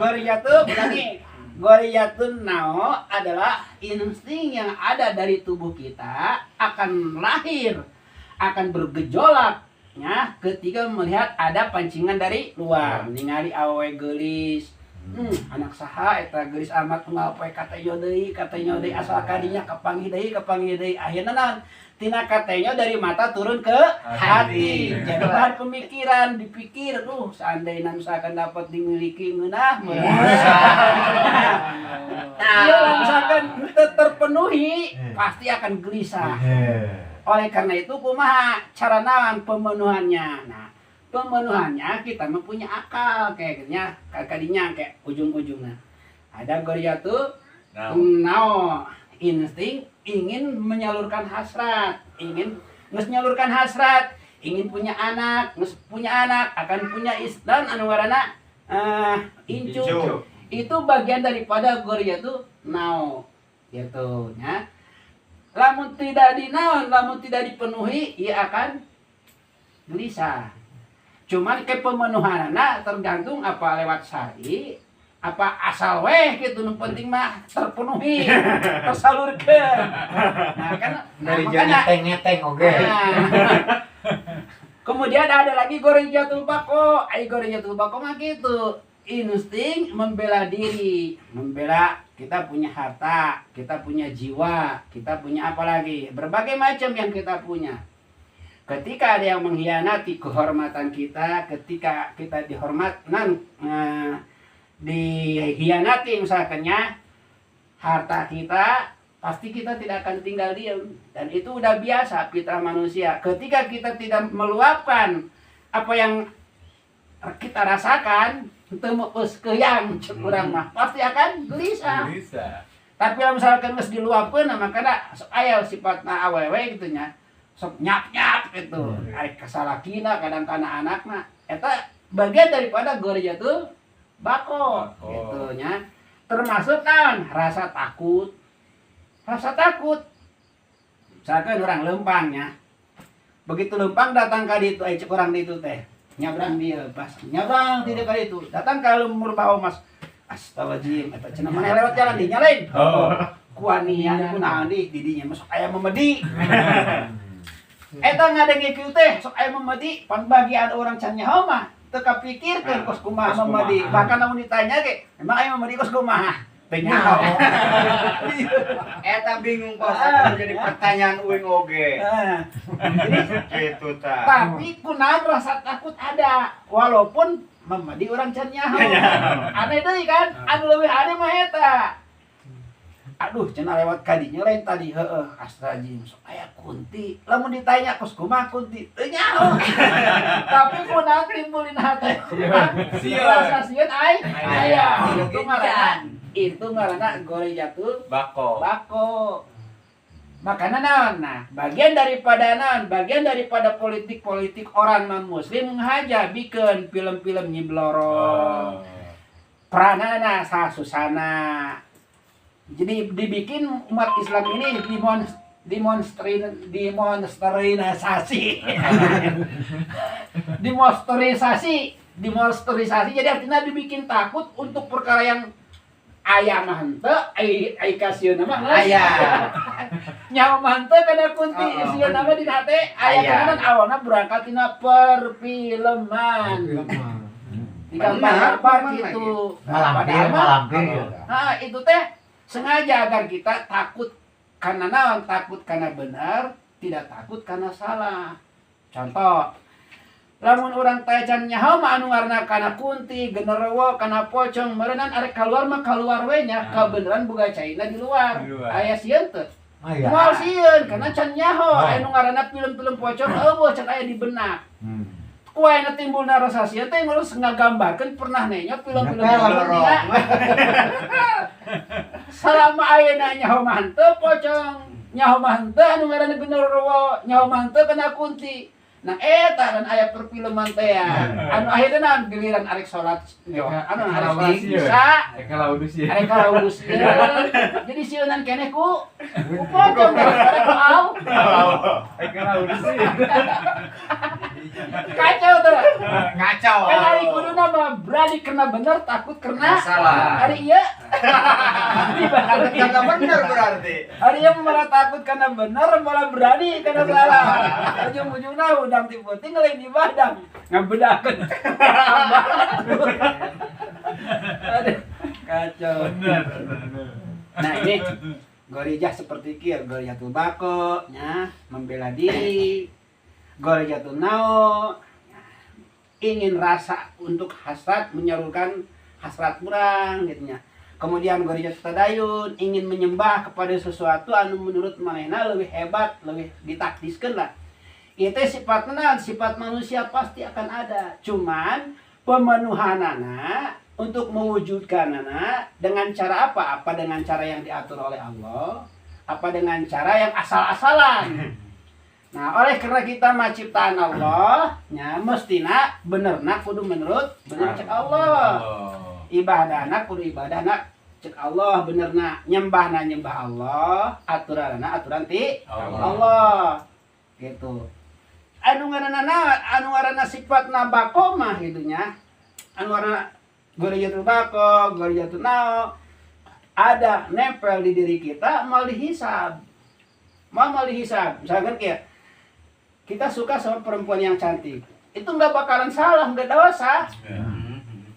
Speaker 1: Goriyatun ulangi. Goriyatun nao adalah insting yang ada dari tubuh kita akan lahir, akan bergejolaknya ketika melihat ada pancingan dari luar. Ningali awewe geulis. Anak saha eta geulis amat ngapoe katanya deui asal kadinya kapanggih deui akhirna naon tina katanya dari mata turun ke hati. Jadi bahan pemikiran dipikir seandainya misalkan dapat dimiliki ngeunah nah misalkan terpenuhi pasti akan gelisah. Oleh karena itu kumaha cara naon pemenuhannya. Nah pemenuhannya kita mempunyai akal kayaknya kadinya kayak ujung-ujungnya ada goriyatu nao insting ingin menyalurkan hasrat, ingin nyalurkan hasrat, ingin punya anak akan punya istan anu ngaranna incu. Itu bagian daripada goriyatu nao gitu nya. Lamun tidak dipenuhi ia akan gelisah. Cuman ke pemenuhanna tergantung apa lewat sari apa asal weh gitu nu penting mah terpenuhi tersalurkeun. Nah kan
Speaker 4: Dari ngeteng oge.
Speaker 1: Kemudian ada lagi goriyatun bako. Goriyatun bako mah gitu. Insting membela diri, membela kita punya harta, kita punya jiwa, kita punya apa lagi? Berbagai macam yang kita punya. Ketika ada yang mengkhianati kehormatan kita, ketika kita dikhianati misalkannya harta kita, pasti kita tidak akan tinggal diam. Dan itu udah biasa fitrah manusia. Ketika kita tidak meluapkan apa yang kita rasakan, teu keuyang curang mah pasti akan gelisah. Tapi kalau misalkan geus diluapkeun makana aya sifatna awewe gitu nya. Sok nyap gitu. Ari kasalakina kadang kana anakna eta bagian daripada goriyatun bako gitu nya. Termasuk naon? Rasa takut. Misalkan orang lempangnya. Begitu lempang datang ka ditu cek urang ditu teh. Nyabrang dia pas nyabrang tidak ka ditu. Datang ka lumur bawa Mas. Astagfirullahaladzim eta cenah mana lewat jalan di nyalain. Kuanian kunaon di didinya masuk aya memedi. Eta ngadenge kieu teh sok aya memedi pan bagian orang can nyaho mah teu kapikirkeun kos kumaha memedi. Bahkan namun ditanya ge, emang aya memedi kos kumaha? Teu nyaho.
Speaker 3: Eta bingung kos jadi pertanyaan uing oge. Gitu ta.
Speaker 1: Tapi kunaon rasa takut ada walaupun memedi orang can nyaho. Aneh deui kan? Anu leuwih aneh mah eta. Aduh, cenah lewat kadinya lain tadi astagfirullahaladzim sok aya kunti. Lamun ditanya kos kumaha kunti? Teu nyaho. Tapi kunaon timbulin hate. Rasa sieun aya. Itu ngaranna goriyatun bako. Makanya naon? Nah, bagian daripada politik orang non muslim ngahaja bikeun film-film nyibloro. Peranana sasusana. Jadi dibikin umat Islam ini demonstrisasi jadi artinya dibikin takut untuk perkara yang aya mah henteu ai kasieun mah aya nyawa mah henteu kana kunti sieun mah di hate aya kan awalna berangkat tina perfilman di gambar gitu
Speaker 4: malampir.
Speaker 1: Nah itu teh sengaja agar kita takut karena naon, takut karena benar, tidak takut karena salah. Contoh, lamun urang teh can nyaho mah anu ngaranna kana kunti, genderuwo, kana pocong, meureunnan arek kaluar mah kaluar we nya, kabeneran boga caina di luar. Aya sieun teu? Moal sieun karena can nyaho, anu ngaranna film-film pocong eueuh can aya di benak. Ku aya timbulna rasa sieun teh ngurus ngagambarkeun pernah nya film-film Indonesia. Selama ayeuna nyaho mah henteu pocong, nyaho mah henteu anu ngaranna genderuwo, nyaho mah henteu kana kunti. Nah eta dan aya perfilman teh anu akhirnya naon giliran arek salat yo anu arek salat bisa
Speaker 2: Kalau udah sih.
Speaker 1: arek kalaus jadi sieunan keneh ku pocong arek au
Speaker 2: Kalau udah sih.
Speaker 1: kacau tuh
Speaker 3: Ngacau.
Speaker 1: kan hari kuduna mah berani kena bener takut kena
Speaker 3: Salah.
Speaker 1: hari iya
Speaker 3: Kagak bener berarti.
Speaker 1: hari iya malah takut karena bener malah berani karena salah ujung-ujungnya udang ti putih ngelain di badang ngabedakeun aduh kacau nah ini gorijah seperti kieu gorijatul bako nya membela diri gorijatul nao ingin rasa untuk hasrat menyalurkan hasrat kurang gitu nya kemudian gorijatul tadayun ingin menyembah kepada sesuatu anu menurut manehna lebih hebat lebih ditaktiskeun lah itu sifatnya sifat manusia pasti akan ada cuman pemenuhanana untuk mewujudkanana dengan cara apa dengan cara yang diatur oleh Allah apa dengan cara yang asal-asalan nah oleh karena kita mah ciptaan Allah nya mestina benerna kudu menurut bener cek Allah ibadahna kudu ibadahna cek Allah benerna nyembahna nyembah Allah aturanna aturan ti Allah gitu anu ngaranna sifatna bako mah gitunya anu ngaranna gorijatul bako gorijatul nao ada nempel di diri kita mal dihisab misalkan kayak kita suka sama perempuan yang cantik itu nggak bakalan salah nggak dosa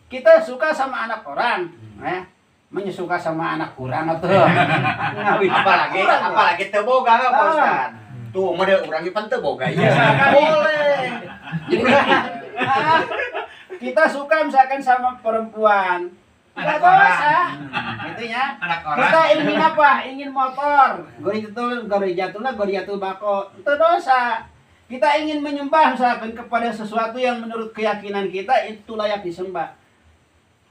Speaker 1: kita suka sama anak orang menyesuka sama anak kurang atau
Speaker 3: apalagi teu boga Pak Ustad. Tuh model urang ieu pan teu boga ieu.
Speaker 1: boleh jadi kita suka misalkan sama perempuan nggak dosa gitu ya kita ingin apa ingin motor gorijatul bako itu dosa kita ingin menyembah misalkan kepada sesuatu yang menurut keyakinan kita itu layak disembah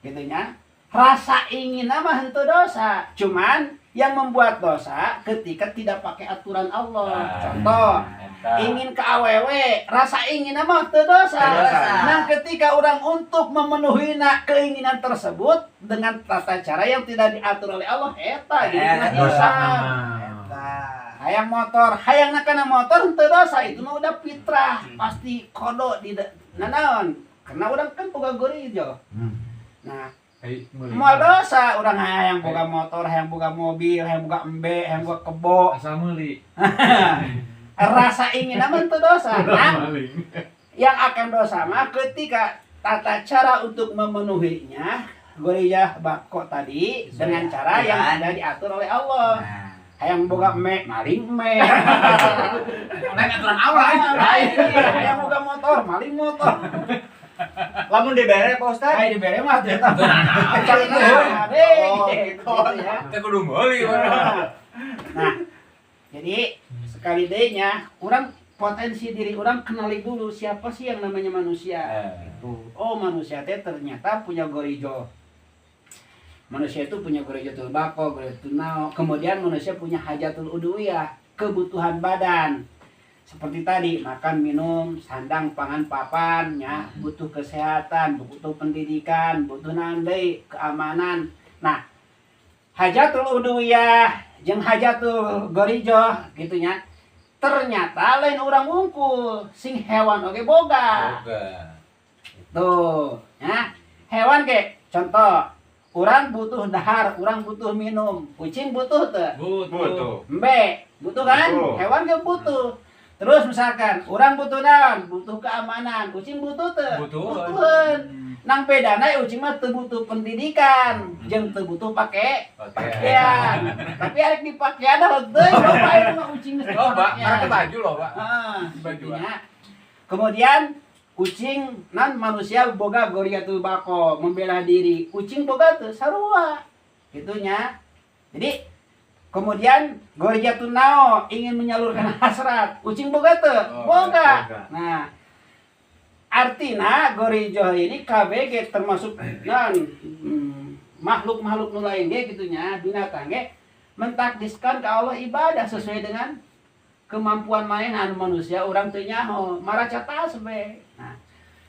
Speaker 1: gitu ya rasa ingin mah henteu dosa cuman yang membuat dosa ketika tidak pakai aturan Allah contoh ingin ke awewe rasa ingin mah teu dosa nah ketika orang untuk memenuhi keinginan tersebut dengan tata cara yang tidak diatur oleh Allah eta jadi dosa hayang motor hayang nakana motor teu dosa itu mah udah fitrah pasti kodo di nanaon karena orang kan boga gorijo nah moal dosa orang hayang boga motor hayang boga mobil hayang boga embe hayang boga kebo
Speaker 2: Asal meuli.
Speaker 1: rasa ingin namun itu dosa nah, yang akan dosa mah ketika tata cara untuk memenuhinya gorijah bako tadi dengan cara yang ada diatur oleh Allah hayang boga maling
Speaker 3: Lain aturan Allah.
Speaker 1: hayang boga motor maling motor
Speaker 3: Lamun dibere Pak Ustad.
Speaker 1: dibere mah teh tah gitu ya
Speaker 2: Kita kudu meuli.
Speaker 1: nah jadi sekali dehnya orang potensi diri orang kenali dulu siapa sih yang namanya manusia itu manusia teh ternyata punya gorijo manusia itu punya gorijatul bako gorijatul nao kemudian manusia punya hajatul udwiyah kebutuhan badan seperti tadi makan minum sandang pangan papan ya butuh kesehatan butuh pendidikan butuh nandai keamanan nah hajatul udwiyah jeung hajatul gorijo gitunya ternyata lain orang unggul sing hewan oge boga tuh ya hewan ke contoh orang butuh dahar orang butuh minum kucing butuh teu
Speaker 3: Butuh.
Speaker 1: embe butuh kan
Speaker 3: Butuh.
Speaker 1: hewan ge butuh terus misalkan orang butuh naon butuh keamanan kucing butuh teu butuheun nang bedana ucing mah teu butuh pendidikan jeung teu butuh pakaian tapi arek di pakaian heuh coba itu mah ucing geus
Speaker 2: Karena baju loh, Pak.
Speaker 1: baju kemudian kucing nan manusia boga gorijatul bako membela diri kucing boga teu sarua gitunya jadi kemudian gorijatul nao ingin menyalurkan hasrat kucing boga teu boga nah artina gorijo ini KBG termasuk makhluk-makhluk nu lain ge gitunya binatang ge mentakdiskan ke Allah ibadah sesuai dengan kemampuan main anu manusia urang teu nyaho maraca tas we. Nah,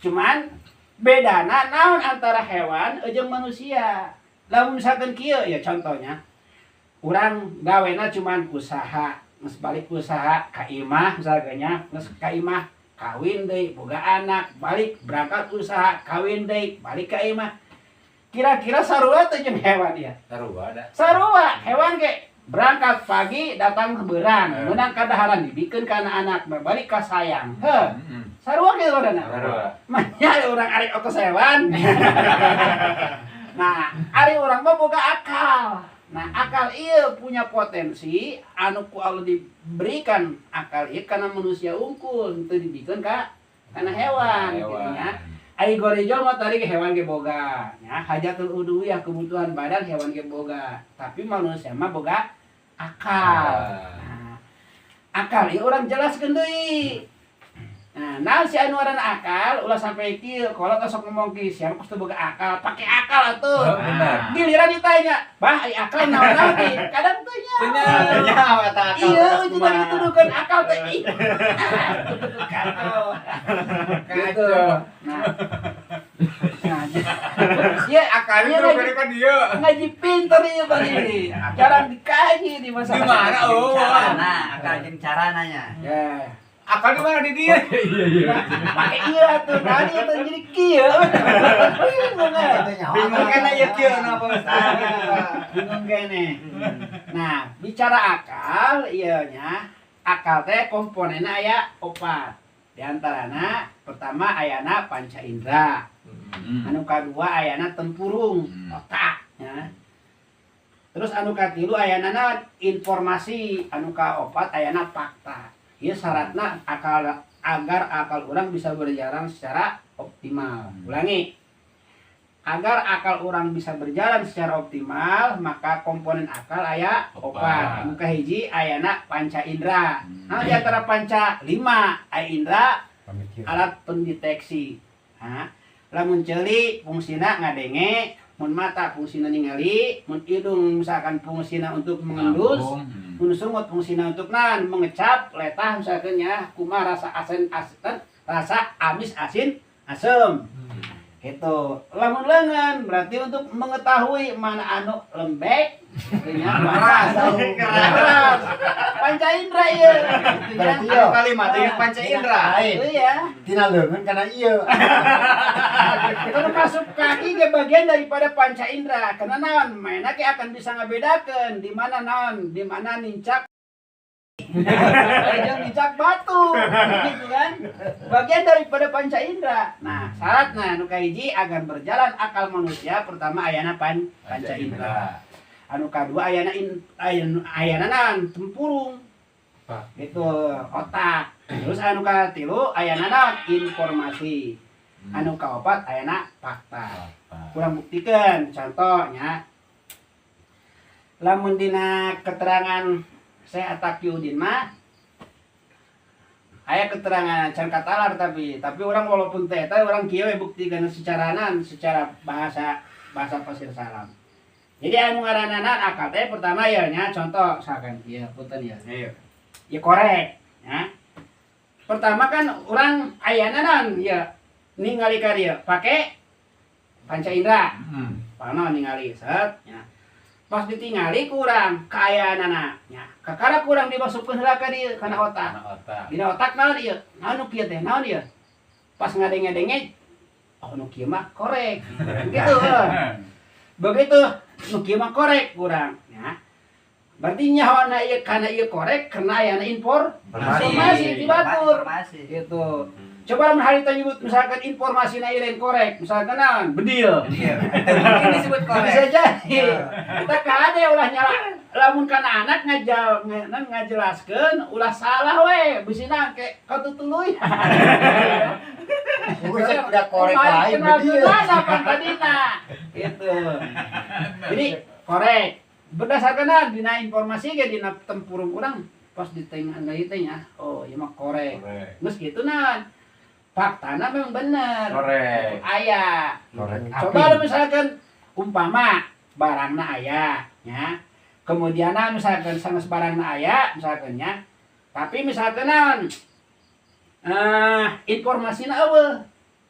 Speaker 1: cuman bedana naon antara hewan jeung manusia. Lamun misalkan kieu ya contohnya urang gawena cuman usaha, geus balik usaha ka imah misalnya, geus ka imah kawin deui boga anak, balik berangkat usaha kawin deui balik ka imah. Kira-kira sarua teh jeung hewan ya?
Speaker 2: Sarua ada.
Speaker 1: Sarua, hewan ge berangkat pagi datang beurang, meunang kadaharan dibikeun ka anak balik ka sayang. Heuh. Sarua ge rodana.
Speaker 2: Sarua.
Speaker 1: Manya urang ari otos hewan. Nah, ari urang mah boga akal. Nah, akal ieu punya potensi anu ku Allah diberikan akal ieu kana manusia unggul, teu dibikeun ka kana hewan gitu nya. Ai gorejol mah tadi hewan ge boga, nya hajatul udhiyah kebutuhan badan hewan ge boga, tapi manusia mah boga akal. Nah, akal ieu urang jelaskeun deui. Nah, si anu ngaranna akal ulah sampai kieu, kolot sok ngomong ki siang kudu boga akal, pake akal atuh.
Speaker 2: Benar.
Speaker 1: Giliran ditanya, "Bah, ai akal naon ki?" Kadang teu nya.
Speaker 3: Nya eta akal.
Speaker 1: Iya, itu tadi dituduhkeun akal teh. Gitu. Nah. Iya, akalnya
Speaker 2: Itu
Speaker 1: lagi
Speaker 2: kan dia.
Speaker 1: ngaji pinter ieu tadi. Jarang dikaji di masa.
Speaker 2: Di mana, oh?
Speaker 5: Carana, akal jeung carananya.
Speaker 1: Ya.
Speaker 2: Akal di mana di dia?
Speaker 1: Pakai iya tuh, tadi itu jadi kieu.
Speaker 3: Bingung kena ya kieu na Pak Ustaz.
Speaker 1: Bingung kene. Nah, bicara akal ieu nya, akal teh komponenna aya 4. Di antarana pertama ayana panca indera. Anu kadua ayana tempurung, otak ya. Terus anu katilu ayana informasi, anu kaopat ayana fakta. Ieu syaratna akal agar akal urang bisa berjalan secara optimal. Ulangi. Agar akal urang bisa berjalan secara optimal, maka komponen akal aya 4. Anu kahiji ayana panca indera. Nah, di antara panca 5 aya indera alat pendeteksi. Nah, lamun ceuli fungsina ngadenge, mun mata fungsina ningali, mun hidung misalkan fungsina untuk mengendus, mun sungut fungsina untuk mengecap, letah misalkan ya, kumaha rasa asin rasa amis asin asem. Gitu. Lamun leungeun berarti untuk mengetahui mana anu lembek, gitu nya, mana anu keras. Panca indera ieu. Gitu ya.
Speaker 3: Anu kalimat ieu panca indera.
Speaker 1: Iya.
Speaker 4: Tina leungeun kana ieu.
Speaker 1: Kalau masuk kaki ke bagian daripada panca indera, karena naon mainna ke akan bisa ngabedakeun di mana naon, di mana nincak jeung nincak batu, gitu kan? Bagian daripada panca indera. Nah, syaratna anu kahiji agar berjalan akal manusia pertama ayana panca indera. Anu kadua ayana naon tempurung. Gitu, otak. Terus anu katilu ayana naon informasi. Anu kaopat ayana fakta. Kurang buktikeun contohnya lamun dina keterangan saya Atakyudin mah aya keterangan can katalar tapi orang walaupun teh orang kieu buktikeun secara bahasa pasir salam. Jadi anu ngaranana akal teh pertama ya nya contoh sakan kieu punten ya. Ya korek ya. Pertama kan orang ayana naon ya ningali ka dieu pake panca indera. Pano ningali set nya. Pas ditingali kurang kaayaanana nya. Kakara kurang dimasukkeun heula ka dieu kana otak. Dina otak naon ieu? Naon nu kieu teh? Naon ieu? Pas ngadenge-denge oh nu kieu mah korek. Gitu. Begitu nu kieu mah korek kurang nya. Berarti nyawana ieu kana ieu korek karena aya informasi di batur. Gitu. Coba lamun harita nyebut misalkan informasi na lain korek, misalkan naon? Bedil.
Speaker 5: Mungkin disebut korek.
Speaker 1: Bisa jadi. Kita kade ulah nyala lamun kana anak ngajelaskeun ulah salah we, bisina ke katutuluy.
Speaker 4: Bisa udah korek lain
Speaker 1: bedil. Apa tadina? Gitu. Jadi korek berdasarkan dina informasi ge dina tempurung urang pas ditengah nya, oh ieu mah korek. Geus kitu naon? Faktana memang bener.
Speaker 2: Korek.
Speaker 1: Aya. Coba lu misalkan umpama barangna aya, ya. Kemudian misalkan sanes barangna aya, misalkan nya Tapi misalkan informasinya eueuh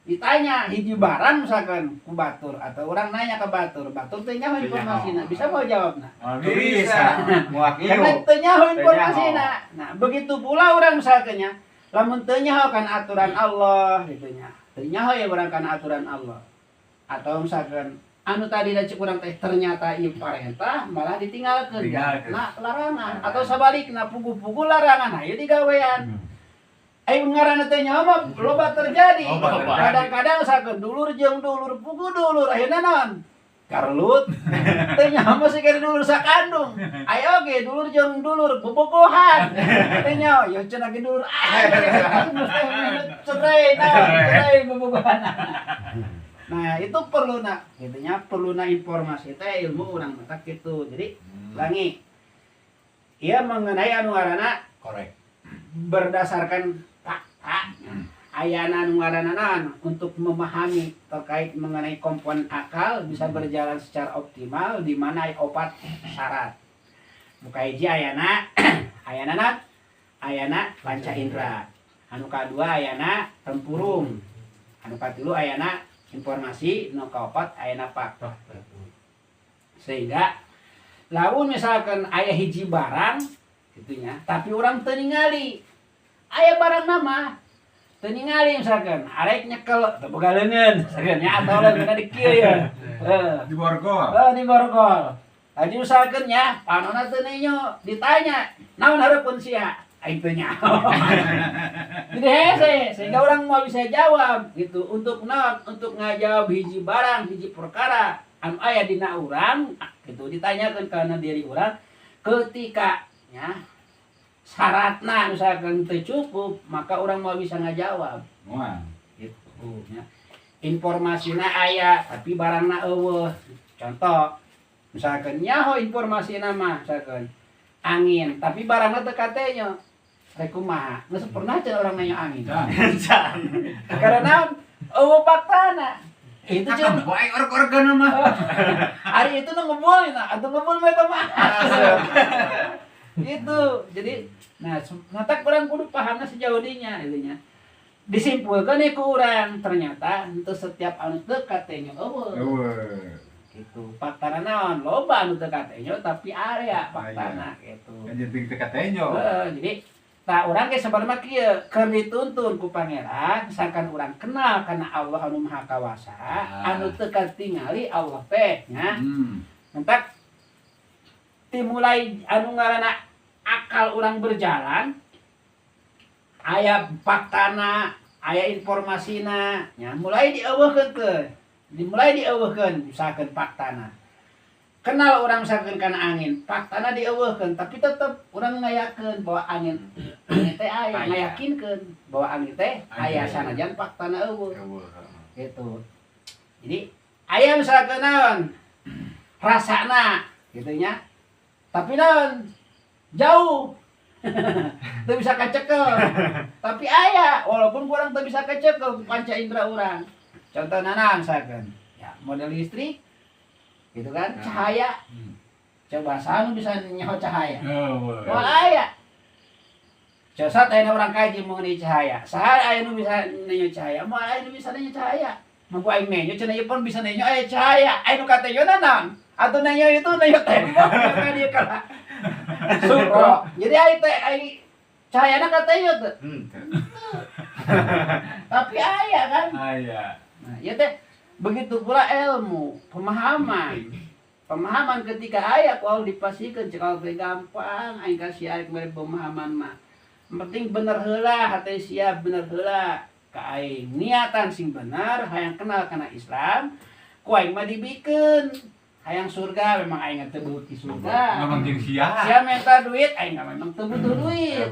Speaker 1: ditanya hiji barang misalkan ku batur atau orang nanya ke batur teh nyaho informasina bisa mau jawabna.
Speaker 2: Oh,
Speaker 3: Bisa. Muak
Speaker 1: Karena
Speaker 3: ieu.
Speaker 1: teu nyaho informasina. Nah, begitu pula orang misalkannya lamun teu nyaho kan aturan Allah gitu nya. Teu nyaho ya urang kana aturan Allah. Atau misalkan anu tadi da cek urang teh ternyata ieu parentah malah ditinggalkeun.
Speaker 2: Ditinggalkeun.
Speaker 1: Nah, larangan atau sabalikna pugu-pugu larangan ayo digawean. Ngaranna teh nyaho mah loba terjadi.
Speaker 2: Loba.
Speaker 1: Kadang-kadang sakeun dulur jeung dulur pugu dulur ayeuna naon? Karlut. Teh nyaho mah sikeun dulur sakandung. Ayo ge dulur jeung dulur bobogohan. Teh nyaho yo cenah ge dulur cerai bobogohan. Nah, itu perlu perlu informasi teh ilmu urang mata kitu. Jadi langi ia mengenai anu ngaranna
Speaker 2: Korek.
Speaker 1: berdasarkan fakta ayana anu ngaranna naon untuk memahami terkait mengenai komponen akal bisa berjalan secara optimal di mana aya opat syarat. Muka hiji ayana ayana panca indera. Anu kadua ayana tempurung. Anu katilu ayana informasi, nu kaopat ayana fakta. Sehingga lamun misalkan aya hiji barang gitunya, tapi orang teu ningali aya barang nama teu ningali misalkan arek nyekel teu begaleungeun misalkan nya atau leungeunna di kieu ya.
Speaker 2: Di borgol.
Speaker 1: Di borgol. Tadi misalkan nya panonna teu nenyo ditanya, naon hareupeun sia? Aing teu nyaho. Jadi hese sehingga orang mau bisa jawab gitu untuk naon? Untuk ngajawab hiji barang, hiji perkara anu aya dina urang gitu ditanyakeun kana diri urang ketika ya syaratna misalkan teu cukup maka orang mau bisa ngajawab
Speaker 2: Wah.
Speaker 1: gitu ya. Informasina aya tapi barangna eueuh. Contoh misalkan nyaho informasina mah misalkan angin tapi barangna teu katenya rek kumaha geus pernah cenah urang nanya angin karena naon eueuh faktana itu
Speaker 2: Kan
Speaker 1: cenah
Speaker 2: bae organ mah.
Speaker 1: hari itu nu ngebul atuh ngebul mah eta mah gitu. Jadi nah mata kurang kudu pahamna sejauh dinya itunya. Disimpulkeun ku urang ternyata henteu setiap anu teu katenya eueuh. Gitu. Faktana naon? Loba anu teu katenya tapi area faktana gitu.
Speaker 2: Jadi dekat enyo.
Speaker 1: Jadi tah urang ge sabarna kieu keur dituntun ku pangeran misalkan urang kenal kana Allah anu Maha Kawasa, anu teu katingali Allah teh nya. Mentak dimulai anu ngaranna akal orang berjalan aya faktana aya informasina nya mulai dieuweuhkeun misalkan faktana kenal orang misalkan kana angin faktana dieuweuhkeun tapi tetep urang ngayakeun bahwa angin teh aya ngayakinkeun bahwa angin teh aya sanajan faktana eueuh gitu. Jadi aya misalkan naon rasana gitu nya tapi naon jauh teu bisa kacekel tapi aya walaupun kurang teu bisa kacekel panca indera urang contohna naon misalkan ya model listrik gitu kan cahaya coba anu bisa nyaho cahaya moal aya coba tanya orang kaji mengenai cahaya saha aya nu bisa nanya cahaya moal aya nu bisa nanya cahaya mampu aing nenyo cenah ieu pun bisa nenyo aya cahaya aya nu katanya naon atuh nenyo itu nenyo tembok ka dieu kala sukro. Jadi ai cahayana katanya tuh. Tapi aya kan?
Speaker 2: Aya.
Speaker 1: Nah, ya teh begitu pula ilmu, pemahaman. Pemahaman ketika aya kalau dipasikeun cek teh gampang aing kasih aya kembali pemahaman mah. Penting bener heula hate siap bener heula ka aing niatan sing bener hayang kenal kana Islam ku aing mah dibikeun hayang surga memang aing teu butuh surga.
Speaker 2: Memang jeung sia.
Speaker 1: Sia minta duit aing memang teu butuh duit.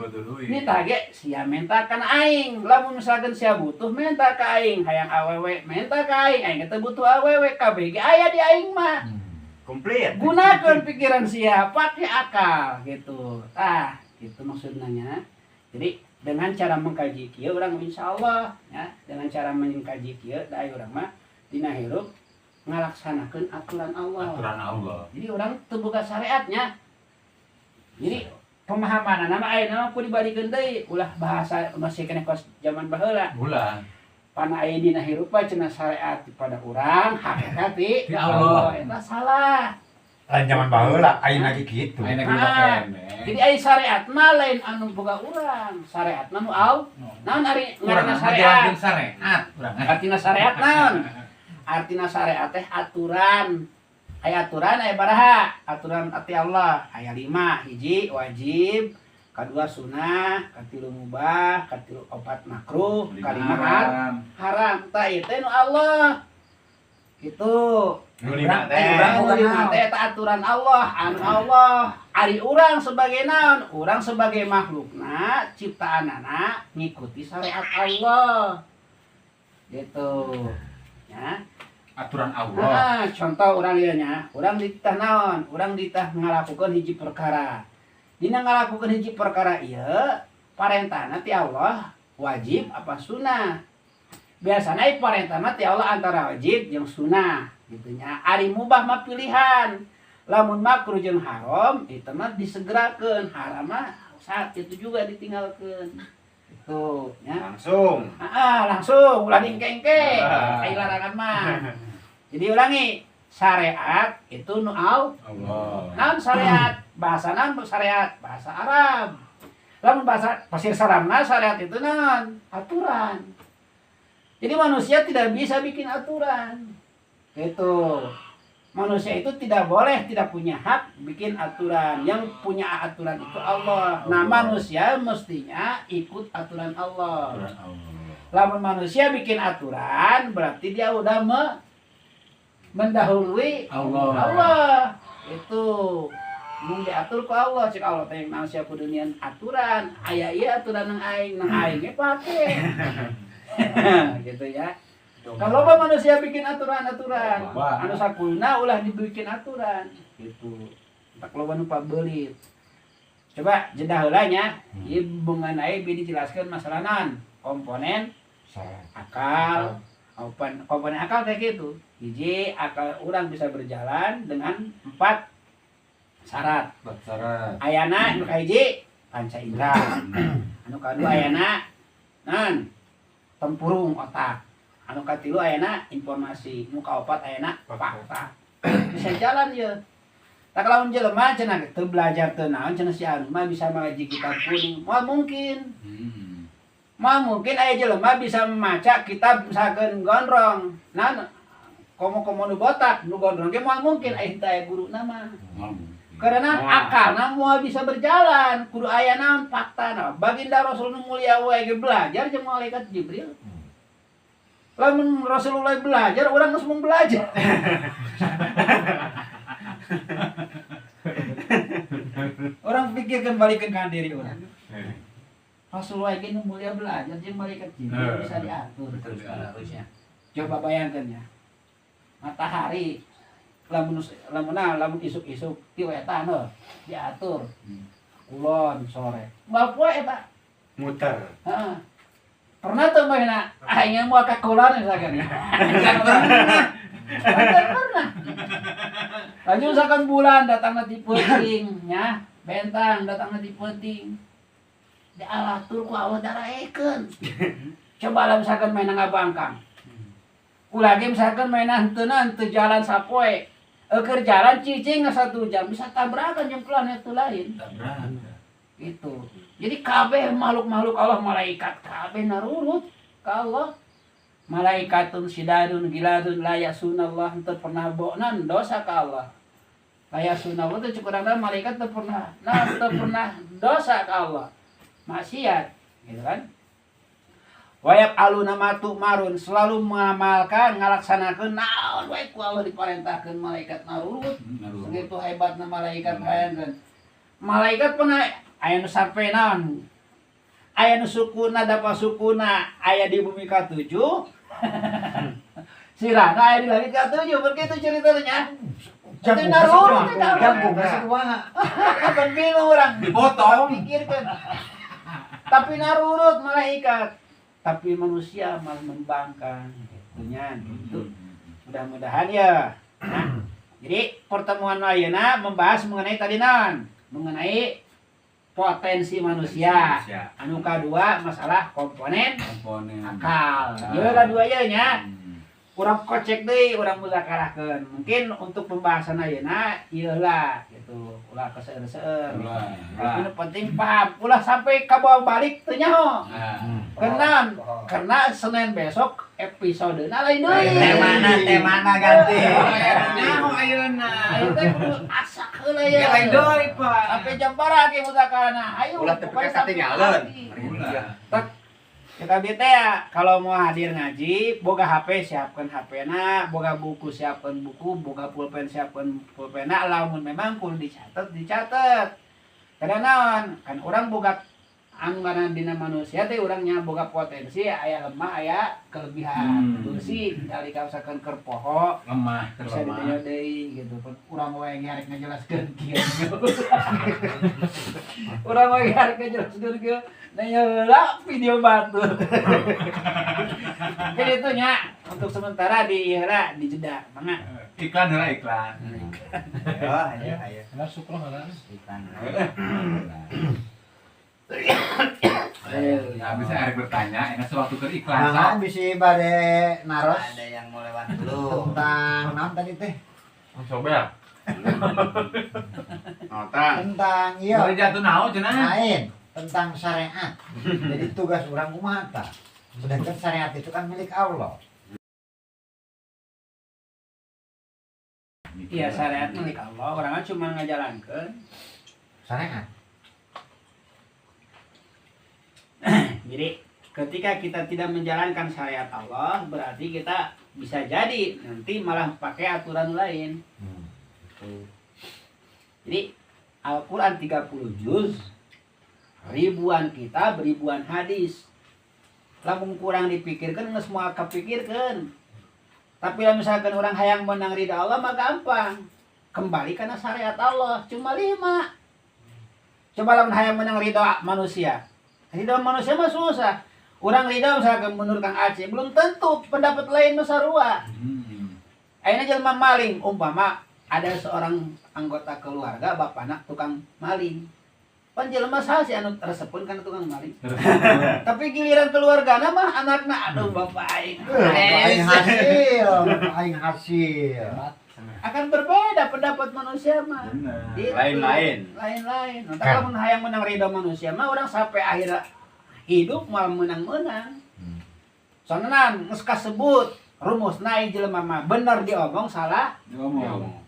Speaker 1: Ini tage sia minta kan aing. Lamun misalkan sia butuh minta ka aing, hayang awewe minta ka aing teu butuh awewe kabeh ge aya di aing mah.
Speaker 3: Komplit.
Speaker 1: Gunakeun pikiran sia, pakai akal gitu. Tah, gitu maksudnya nya. Jadi dengan cara mengkaji kieu urang insyaallah ya, dengan cara mengkaji kieu da aya urang mah dina hirup ngalaksanakeun aturan Allah.
Speaker 2: Aturan Allah.
Speaker 1: Jadi orang terbuka syariatnya. Jadi pemahaman nama ayeuna ku dibadikeun deui ulah bahasa masih kena kos zaman baheula.
Speaker 2: Ulah.
Speaker 1: Pana aya dina hirup cenah syariat pada urang hakikat ti
Speaker 2: Ti Allah.
Speaker 1: eta salah.
Speaker 4: Lain zaman baheula ayeuna ge kitu.
Speaker 2: Ayeuna
Speaker 1: Ah.
Speaker 2: kita kene.
Speaker 1: Jadi aya syariat mah lain anu boga urang. Syariatna nu naon ari ngaranna
Speaker 2: Urang
Speaker 1: syariat?
Speaker 2: ngajalankeun syariat urang.
Speaker 1: Artina syariat naon? Artina syariat teh aturan. Aya aturan aya baraha? Aturan ati Allah. Aya 5, hiji wajib, kadua sunnah, katilu mubah, katilu opat makruh, kalima haram. Tah ieu teh nu Allah. Gitu.
Speaker 3: Nu lima teh.
Speaker 1: Nu lima teh eta aturan Allah, anu Allah. Ari urang sebagai naon? Urang sebagai makhlukna, ciptaanana ngikuti syariat Allah. Gitu. Ya.
Speaker 2: Aturan Allah.
Speaker 1: Contoh urang ieu nya, urang ditah naon? Urang ditah ngalakukeun hiji perkara. Dina ngalakukeun hiji perkara ieu, parentahna ti Allah wajib apa sunnah. Biasana parentahna ti Allah antara wajib jeung sunnah, gitu nya. Ari mubah mah pilihan. Lamun makruh jeung haram, itu mah disegerakeun. Haram mah saat itu juga ditinggalkeun. Itu nya.
Speaker 3: Langsung.
Speaker 1: Langsung ulah dingke-engke.
Speaker 3: Ah.
Speaker 1: Ai larangan mah. Jadi ulangi, syariat itu nu
Speaker 2: Allah.
Speaker 1: naon syariat? Bahasa naon syariat? Bahasa Arab. Lamun bahasa pasir saramna syariat itu naon? Aturan. Jadi manusia tidak bisa bikin aturan. Itu. Manusia itu tidak boleh, tidak punya hak bikin aturan. Yang punya aturan itu Allah. Nah, manusia mestinya ikut aturan Allah.
Speaker 2: Aturan Allah.
Speaker 1: Lamun manusia bikin aturan, berarti dia udah mendahului
Speaker 2: Allah.
Speaker 1: Allah. Itu mung diatur ku Allah, cek Allah teh manusia kudu nian aturan. Aya ieu aturan nang aing ge pake. Gitu ya. Kalau manusia bikin aturan-aturan,
Speaker 2: Wah.
Speaker 1: anu sakulna ulah dibikin aturan. Gitu. Tak loba nu pabelit. Coba jeda heula nya, ieu mengenai dijelaskeun masalah naon? Komponen akal, komponen akal kayak gitu. Hiji, akal orang bisa berjalan dengan 4 syarat.
Speaker 2: Syarat.
Speaker 1: Ayana anu kahiji panca indera. Anu kadua ayana naon? Tempurung otak. Anu katilu ayana informasi. Anu kaopat ayana fakta. Bisa jalan ya. Tak lamun jelema cenah teu belajar teu naon cenah si anu mah bisa ngaji kitab kuning. Moal mungkin. Mah mungkin aya jelema bisa maca kitab misalkeun gondrong. Nah, komo-komo nu botak, nu gondrong ge moal mungkin aya henteu aya guruna mah. Karena akalna moal bisa berjalan, kudu aya naon faktana. Baginda Rasul nu mulia wae ge belajar jeung malaikat Jibril. Lamun Rasulullah belajar, urang geus mung belajar. Orang pikirkan balikeun ka diri urang. Rasulullah ini mulia belajar jeung malaikat Jibril bisa diatur.
Speaker 2: Betul sekali.
Speaker 5: Harusnya.
Speaker 1: Coba bayangkan ya. Matahari lamun isuk-isuk ti eta diatur. Kulon sore. Moal poe eta.
Speaker 3: Muter.
Speaker 1: Heeh. Pernah tuh mahna aing mau ka kulon misalkan. Enggak pernah. Lanjut misalkan bulan datangna ti peuting nya, bentang datangna ti peuting. Diatur ku Allah daraekeun. Coba lah misalkan mainan ngabangkang. Ulah ge misalkan mainan henteu jalan sapoe. Keur jalan cicing 1 jam bisa tabrakan jeung planet lain.
Speaker 2: Tabrakan.
Speaker 1: Gitu. Jadi kabeh makhluk-makhluk Allah malaikat kabeh narurut ka Allah. Malaikatun sidadun giladun la yasunallah teu pernah bonan dosa ka Allah. La yasunallah teh cukurangna malaikat teu pernah dosa ka Allah. Maksiat, gitu kan? Wayap aluna matu marun selalu mengamalkan ngalaksanakeun naon wae ku Allah diparentahkeun malaikat narurut. Segitu hebatna malaikat hayangkeun. Malaikat pernah aya nu sampe naon? Aya nu sukuna dapa sukuna aya di bumi ka-7. Sirana aya di langit ka-7 begitu ceritanya. Jadi narurut
Speaker 4: Ganggu kumaha.
Speaker 1: Kan bingung urang.
Speaker 2: Dipotong.
Speaker 1: Pikirkeun. Tapi narurut malaikat. Tapi manusia malah membangkang. Gitunya gitu. Mudah-mudahan ya. Nah, jadi pertemuan ayeuna membahas mengenai tadi naon? Mengenai potensi manusia. Anu kadua masalah komponen akal. Ieu lah dua ieu nya. Urang kocek deui, urang muzakarahkeun. Mungkin untuk pembahasan ayeuna ieu lah gitu. Ulah keseueur-seueur. Tapi penting paham. Ulah sampai ka bawah balik teu nyaho. Kenan, karena Senin besok episodena lain deui.
Speaker 5: Temana ganti.
Speaker 2: Nyaho ayeuna.
Speaker 1: Ayo teh kudu asak heula ya.
Speaker 2: Lain deui, Pak.
Speaker 1: Sampai jam berapa ke muzakarana? Ayo.
Speaker 3: Ulah teu
Speaker 1: pokoknya
Speaker 3: pake
Speaker 1: sampai
Speaker 3: katinggalan.
Speaker 1: Tak. Kita bete ya, kalau mau hadir ngaji, boga HP siapkan HP-na, boga buku siapkan buku, boga pulpen siapkan pulpena, lamun memang kudu dicatat. Kada naon, kan orang boga anggaran dina manusia teh urangnya boga potensi aya lemah aya kelebihan. Beusi dari kausakeun keur poho
Speaker 2: Lemah,
Speaker 1: bisa ditanya deui gitu. Urang wae ngarek ngajelaskeun kieu. Urang wae ngarek ngajelaskeun kieu. Nanya heula video batu. Jadi itu nya untuk sementara di heula di jeda. Mangga.
Speaker 2: Iklan heula iklan.
Speaker 3: Ayo.
Speaker 4: Karena syukur malah.
Speaker 2: Ya, bisa Erik bertanya, ini sewaktu ke iklan.
Speaker 4: Nah, bisa bade naros
Speaker 5: Ada yang mau lewat dulu.
Speaker 4: tentang naon tadi teh?
Speaker 2: Coba.
Speaker 3: Nota.
Speaker 4: Tentang iya.
Speaker 2: Mari jatuh naon cenah.
Speaker 4: Lain tentang syariat. Jadi tugas orang kumaha tah. Sedangkan syariat itu kan milik Allah.
Speaker 1: Iya syariat milik Allah, orangnya cuma ngajalankeun.
Speaker 4: Syariat.
Speaker 1: Jadi ketika kita tidak menjalankan syariat Allah, berarti kita bisa jadi nanti malah pakai aturan lain. Jadi Al-Quran 30 juz, ribuan kitab, ribuan hadis. Lamun kurang dipikirkan, nggak semua kepikirkan. Tapi kalau misalkan orang hayang menang ridha Allah mah gampang. Kembali karena syariat Allah cuma 5. Coba lamun hayang menang ridha manusia. Ridha manusia mah susah. Orang ridha misalkan menurut Kang Aceh belum tentu pendapat lain mah sarua. Ayeuna jelema maling umpama ada seorang anggota keluarga bapana tukang maling. Pan jelema saha sih anu resepkeun kana tukang maling. Tapi giliran keluargana mah anakna aduh bapak aing.
Speaker 4: Aing hasil, aing hasil.
Speaker 1: Akan berbeda pendapat manusia mah. Gitu.
Speaker 3: Lain-lain.
Speaker 1: Lain-lain. Nah, kalau hayang menang ridha manusia mah orang sampai akhir hidup malah menang-menang. Soalnya geus kasebut rumusna ieu jelema mah bener diomong salah
Speaker 2: Ngomong.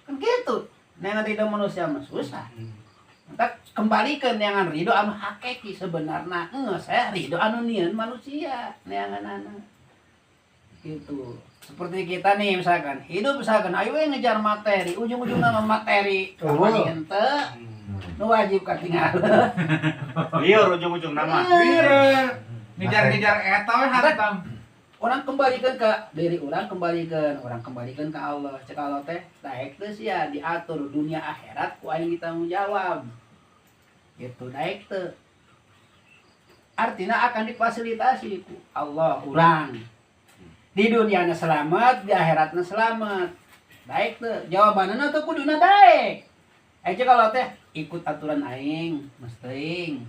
Speaker 1: kan gitu. Neangan ridha manusia mah susah. Entar kembalikan neangan ridho anu hakiki sebenarnya. Saya ridho anu nieun manusia neanganana. Gitu. Seperti kita nih misalkan, hidup misalkan ayo we ngejar materi, ujung-ujungna mah materi. Kamari henteu nu wajib katinggalan.
Speaker 3: Liur ujung-ujung nama.
Speaker 2: Ngejar-ngejar eta we hantam.
Speaker 1: Orang kembalikan ke diri orang kembalikan ke Allah. Cek Allah teh daek teh sia diatur dunia akhirat ku aing ditanggung jawab. Gitu daek teh. Artinya akan difasilitasi ku Allah urang. Di duniana selamat, di akhiratna selamat. Daek teh jawabanna teh kuduna daek. Cek Allah teh ikut aturan aing, mesti.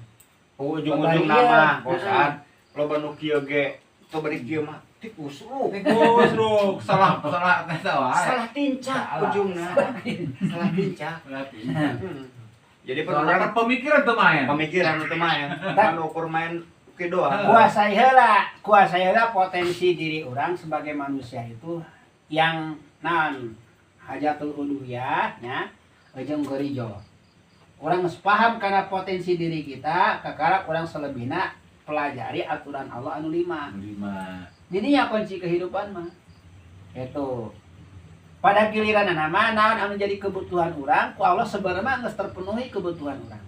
Speaker 3: Ujung-ujung nama. Bosan. Loba nu kieu ge teu bari kieu mah tikus lu.
Speaker 2: Tikus lu, salah eta wae.
Speaker 3: Salah tincak ujungna. Salah tincak. Jadi
Speaker 2: Soalnya
Speaker 3: orang
Speaker 2: kan pemikiran tuh main.
Speaker 3: pemikiran itu main. Anu ukur main oke doang.
Speaker 1: Kuasai heula potensi diri orang sebagai manusia itu yang hajatul uluhiyah nya jeung gerijo. Orang geus paham karena potensi diri kita, kakara orang selebihna pelajari aturan Allah anu 5. Jadinya kunci kehidupan mah. Itu. Pada giliran nama naon anu jadi kebutuhan orang, ku Allah sebenarnya geus terpenuhi kebutuhan orang.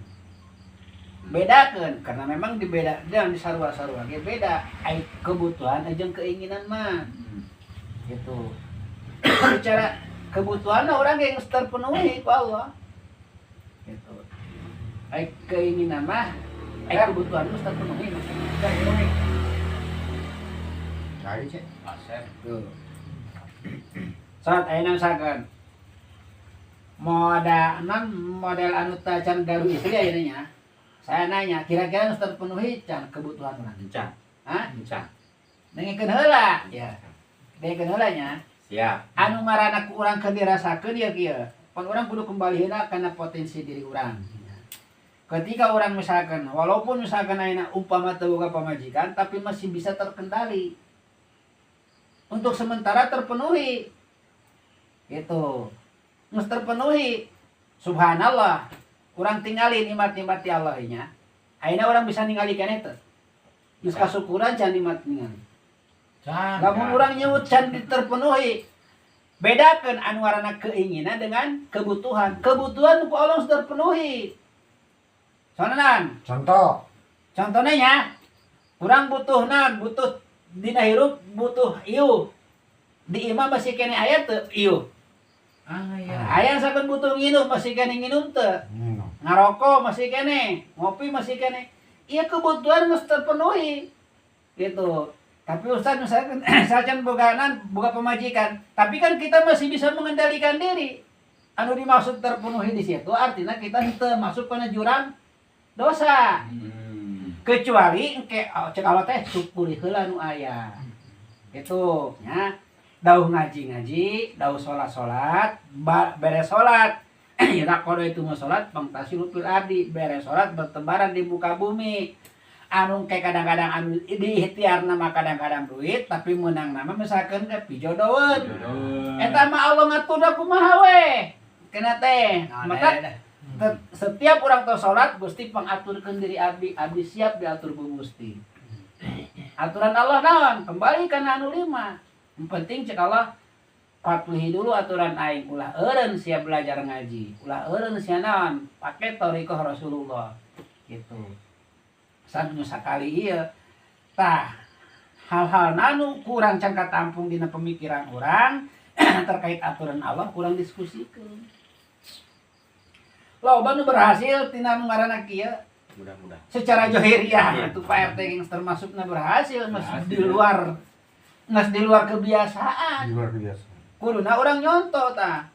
Speaker 1: Bedakeun karena memang dibeda dan di sarua-sarua ge beda ai kebutuhan jeung keinginan mah. Gitu. Secara kebutuhan orang geus terpenuhi ku Allah. Gitu. Ai keinginan mah ai kebutuhan geus terpenuhi.
Speaker 4: Kali cek.
Speaker 2: Asep.
Speaker 1: Tuh. Saat ayeuna misalkan model anu tacan garu istri ayeuna nya saya nanya, kira-kira harus terpenuhi can kebutuhan orang.
Speaker 3: Encan.
Speaker 1: Hah?
Speaker 3: Encan.
Speaker 1: Nengikeun heula. Ya. Nengikeun heula nya.
Speaker 3: Siap.
Speaker 1: Anu marana ku urang keur dirasakeun ya kieu. Pan urang kudu kembaliheuna kana potensi diri urang. Ketika orang misalkan, walaupun misalkan ayeuna umpama teu boga pamajikan, tapi masih bisa terkendali. Untuk sementara terpenuhi. Gitu. Geus terpenuhi. Subhanallah. Urang tingali nikmat-nikmat ti Allah nya. Ayeuna urang bisa ningali keneh teu? Geus kasukuran can nikmat ningali.
Speaker 4: Can.
Speaker 1: Lamun urang nyebut can terpenuhi. Bedakeun anu ngaranna keinginan dengan kebutuhan. Kebutuhan ku Allah sudah terpenuhi. Soalnya
Speaker 4: Contoh.
Speaker 1: contohnya nya, urang butuh naon? Butuh dina hirup butuh ieu. Di imah masih kene aya teu ieu.
Speaker 2: iya.
Speaker 1: Aya sakeun butuh nginum masih kene nginum teu. Ngarokok masih kene, ngopi masih kene. Ieu kebutuhan geus terpenuhi. Gitu. Tapi Ustaz misalkan sajan boga pemajikan, tapi kan kita masih bisa mengendalikan diri. Anu dimaksud terpenuhi di situ artinya kita henteu masuk pada jurang dosa. Kecuali engke cek Allah teh syukuri heula nu aya. Gitu nya. Dauh ngaji-ngaji, dauh salat-salat, beres salat. Ira kodo itu mau salat pangtasilu fil ardi, beres salat bertebaran di muka bumi. Anu kayak kadang-kadang anu di ikhtiarna mah kadang-kadang duit tapi menang nama misalkan ke pijodoeun. Eta mah Allah ngaturna kumaha we. Kena teh. Maka setiap orang tua salat Gusti pangaturkeun diri abdi, abdi siap diatur ku Gusti. Aturan Allah naon? Kembali kana anu 5. Yang penting cek Allah patuhi dulu aturan aing, ulah eureun sia belajar ngaji, ulah eureun sia naon? Pake thariqah Rasulullah. Gitu. Sanu sakali ieu. Tah, hal-hal nanu kurang can katampung dina pemikiran urang terkait aturan Allah kurang diskusikeun. Loba nu berhasil tina nu ngaranna kieu
Speaker 3: Mudah-mudahan.
Speaker 1: secara johiriah itu Pak RT yang termasuknya berhasil masih di luar kebiasaan.
Speaker 4: Di luar biasa.
Speaker 1: Kuduna orang nyonto tah.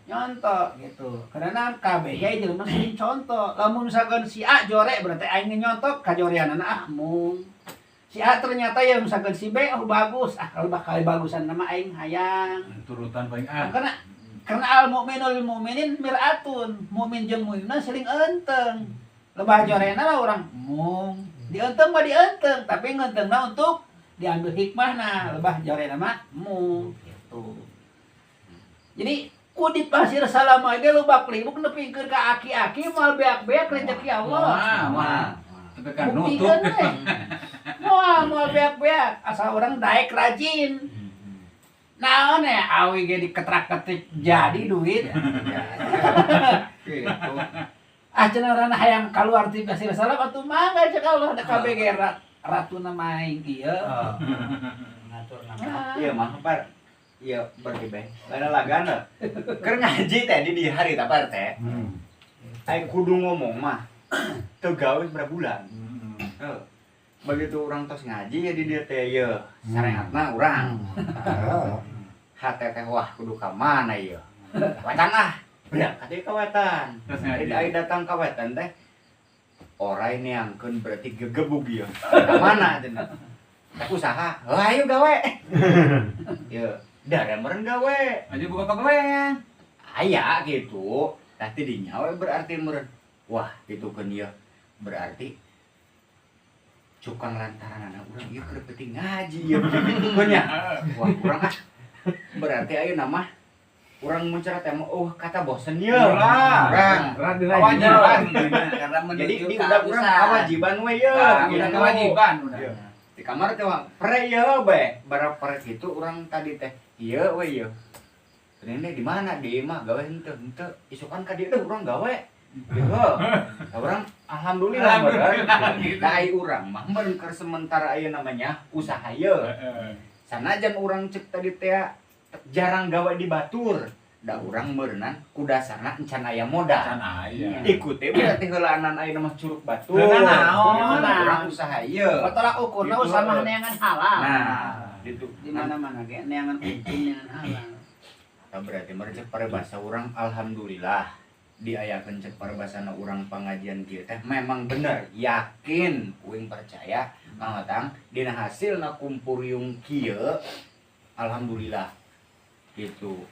Speaker 1: Nyonto gitu. Karena kabeh ya jelema sering contoh. Lamun misalkan si A jore berarti aing nyontok kajoreanana mung. Si A ternyata ya misalkan si B bagus. Kalau bakal bagusan nama aing hayang.
Speaker 2: Turutan paling
Speaker 1: Karena al mukminul mukminin miratun. Mukmin jeung mukminna sering enteng. Lebah jorena mah urang mung. Dienteng mah dienteng, tapi ngentengna untuk diambil hikmahna. Lebah jorena mah mung gitu. Jadi ku di pasir salama ge loba klibuk nepikeun ka aki-aki moal beak-beak rezeki Allah.
Speaker 2: Wah. Tapi kan nutup.
Speaker 1: Buktikan teh. Moal beak-beak asal orang daek rajin. Naon ya awi ge diketrak-ketik jadi duit.
Speaker 3: Gitu.
Speaker 1: Cenah urang hayang kaluar ti pasir salama atuh mangga cek Allah da kabeh ge ratuna maing ieu.
Speaker 5: Ngatur nama.
Speaker 3: Iya mah par. Iya berarti beh. Lain lagana. Keur ngaji teh di hari ta par teh. Aing kudu ngomong mah. Teu gawe berapa bulan. Heuh. Begitu orang tos ngaji ya di dieu teh ieu. Sarehatna urang. Hate teh wah kudu ka mana ieu. Watan ah. Berangkat deui ka wetan.
Speaker 2: Terus ngaji.
Speaker 3: Jadi aing datang ka wetan teh. Orai neangkeun berarti gegebug ieu. Ka mana cenah? Teh usaha. Hayu gawe. Ieu. Dara meureun gawe.
Speaker 2: Aja buka pagawean.
Speaker 3: Aya gitu. Tah tidinya we berarti meureun. Wah, pitukeun ieu. Berarti cukang lantaran anak urang ieu keur penting ngaji ieu gitu nya. Wah, urang ah. Berarti ayeuna mah urang mencerat teh kata bosen ieu. Urang
Speaker 2: Kewajiban.
Speaker 5: Karena
Speaker 3: jadi
Speaker 5: menuju
Speaker 3: di
Speaker 5: ke
Speaker 3: udah urang
Speaker 5: usaha.
Speaker 3: kewajiban we ieu.
Speaker 2: Udah kewajiban udah.
Speaker 3: Iya. Di kamar teh pre ieu be. Bara pre kitu urang tadi teh ieu we ieu. Ternyata di mana di imah gawe henteu isukan ka dieu teh urang gawe. Gitu. Orang alhamdulillah meureun. Da ai urang mah meureun keur sementara aya namanya usaha ieu. Sanajan urang cek tadi teh jarang gawe di batur. Da urang meureunan ku dasarna encan aya modal.
Speaker 2: Can aya.
Speaker 3: Ikuti berarti heulaanan aya mah curug batur.
Speaker 2: Heulaanan naon?
Speaker 3: Gitu, urang usaha ieu.
Speaker 1: Tolak ukurna
Speaker 3: Gitu.
Speaker 1: usaha neangan halal.
Speaker 3: Nah, gitu.
Speaker 1: Di mana-mana ge neangan untung neangan halal.
Speaker 3: Nah, berarti merecek pada bahasa orang alhamdulillah diayakeun cek parabasana urang pangajian kieu teh memang bener yakin uing percaya Kang Otang dina hasilna kumpuriung kieu alhamdulillah gitu.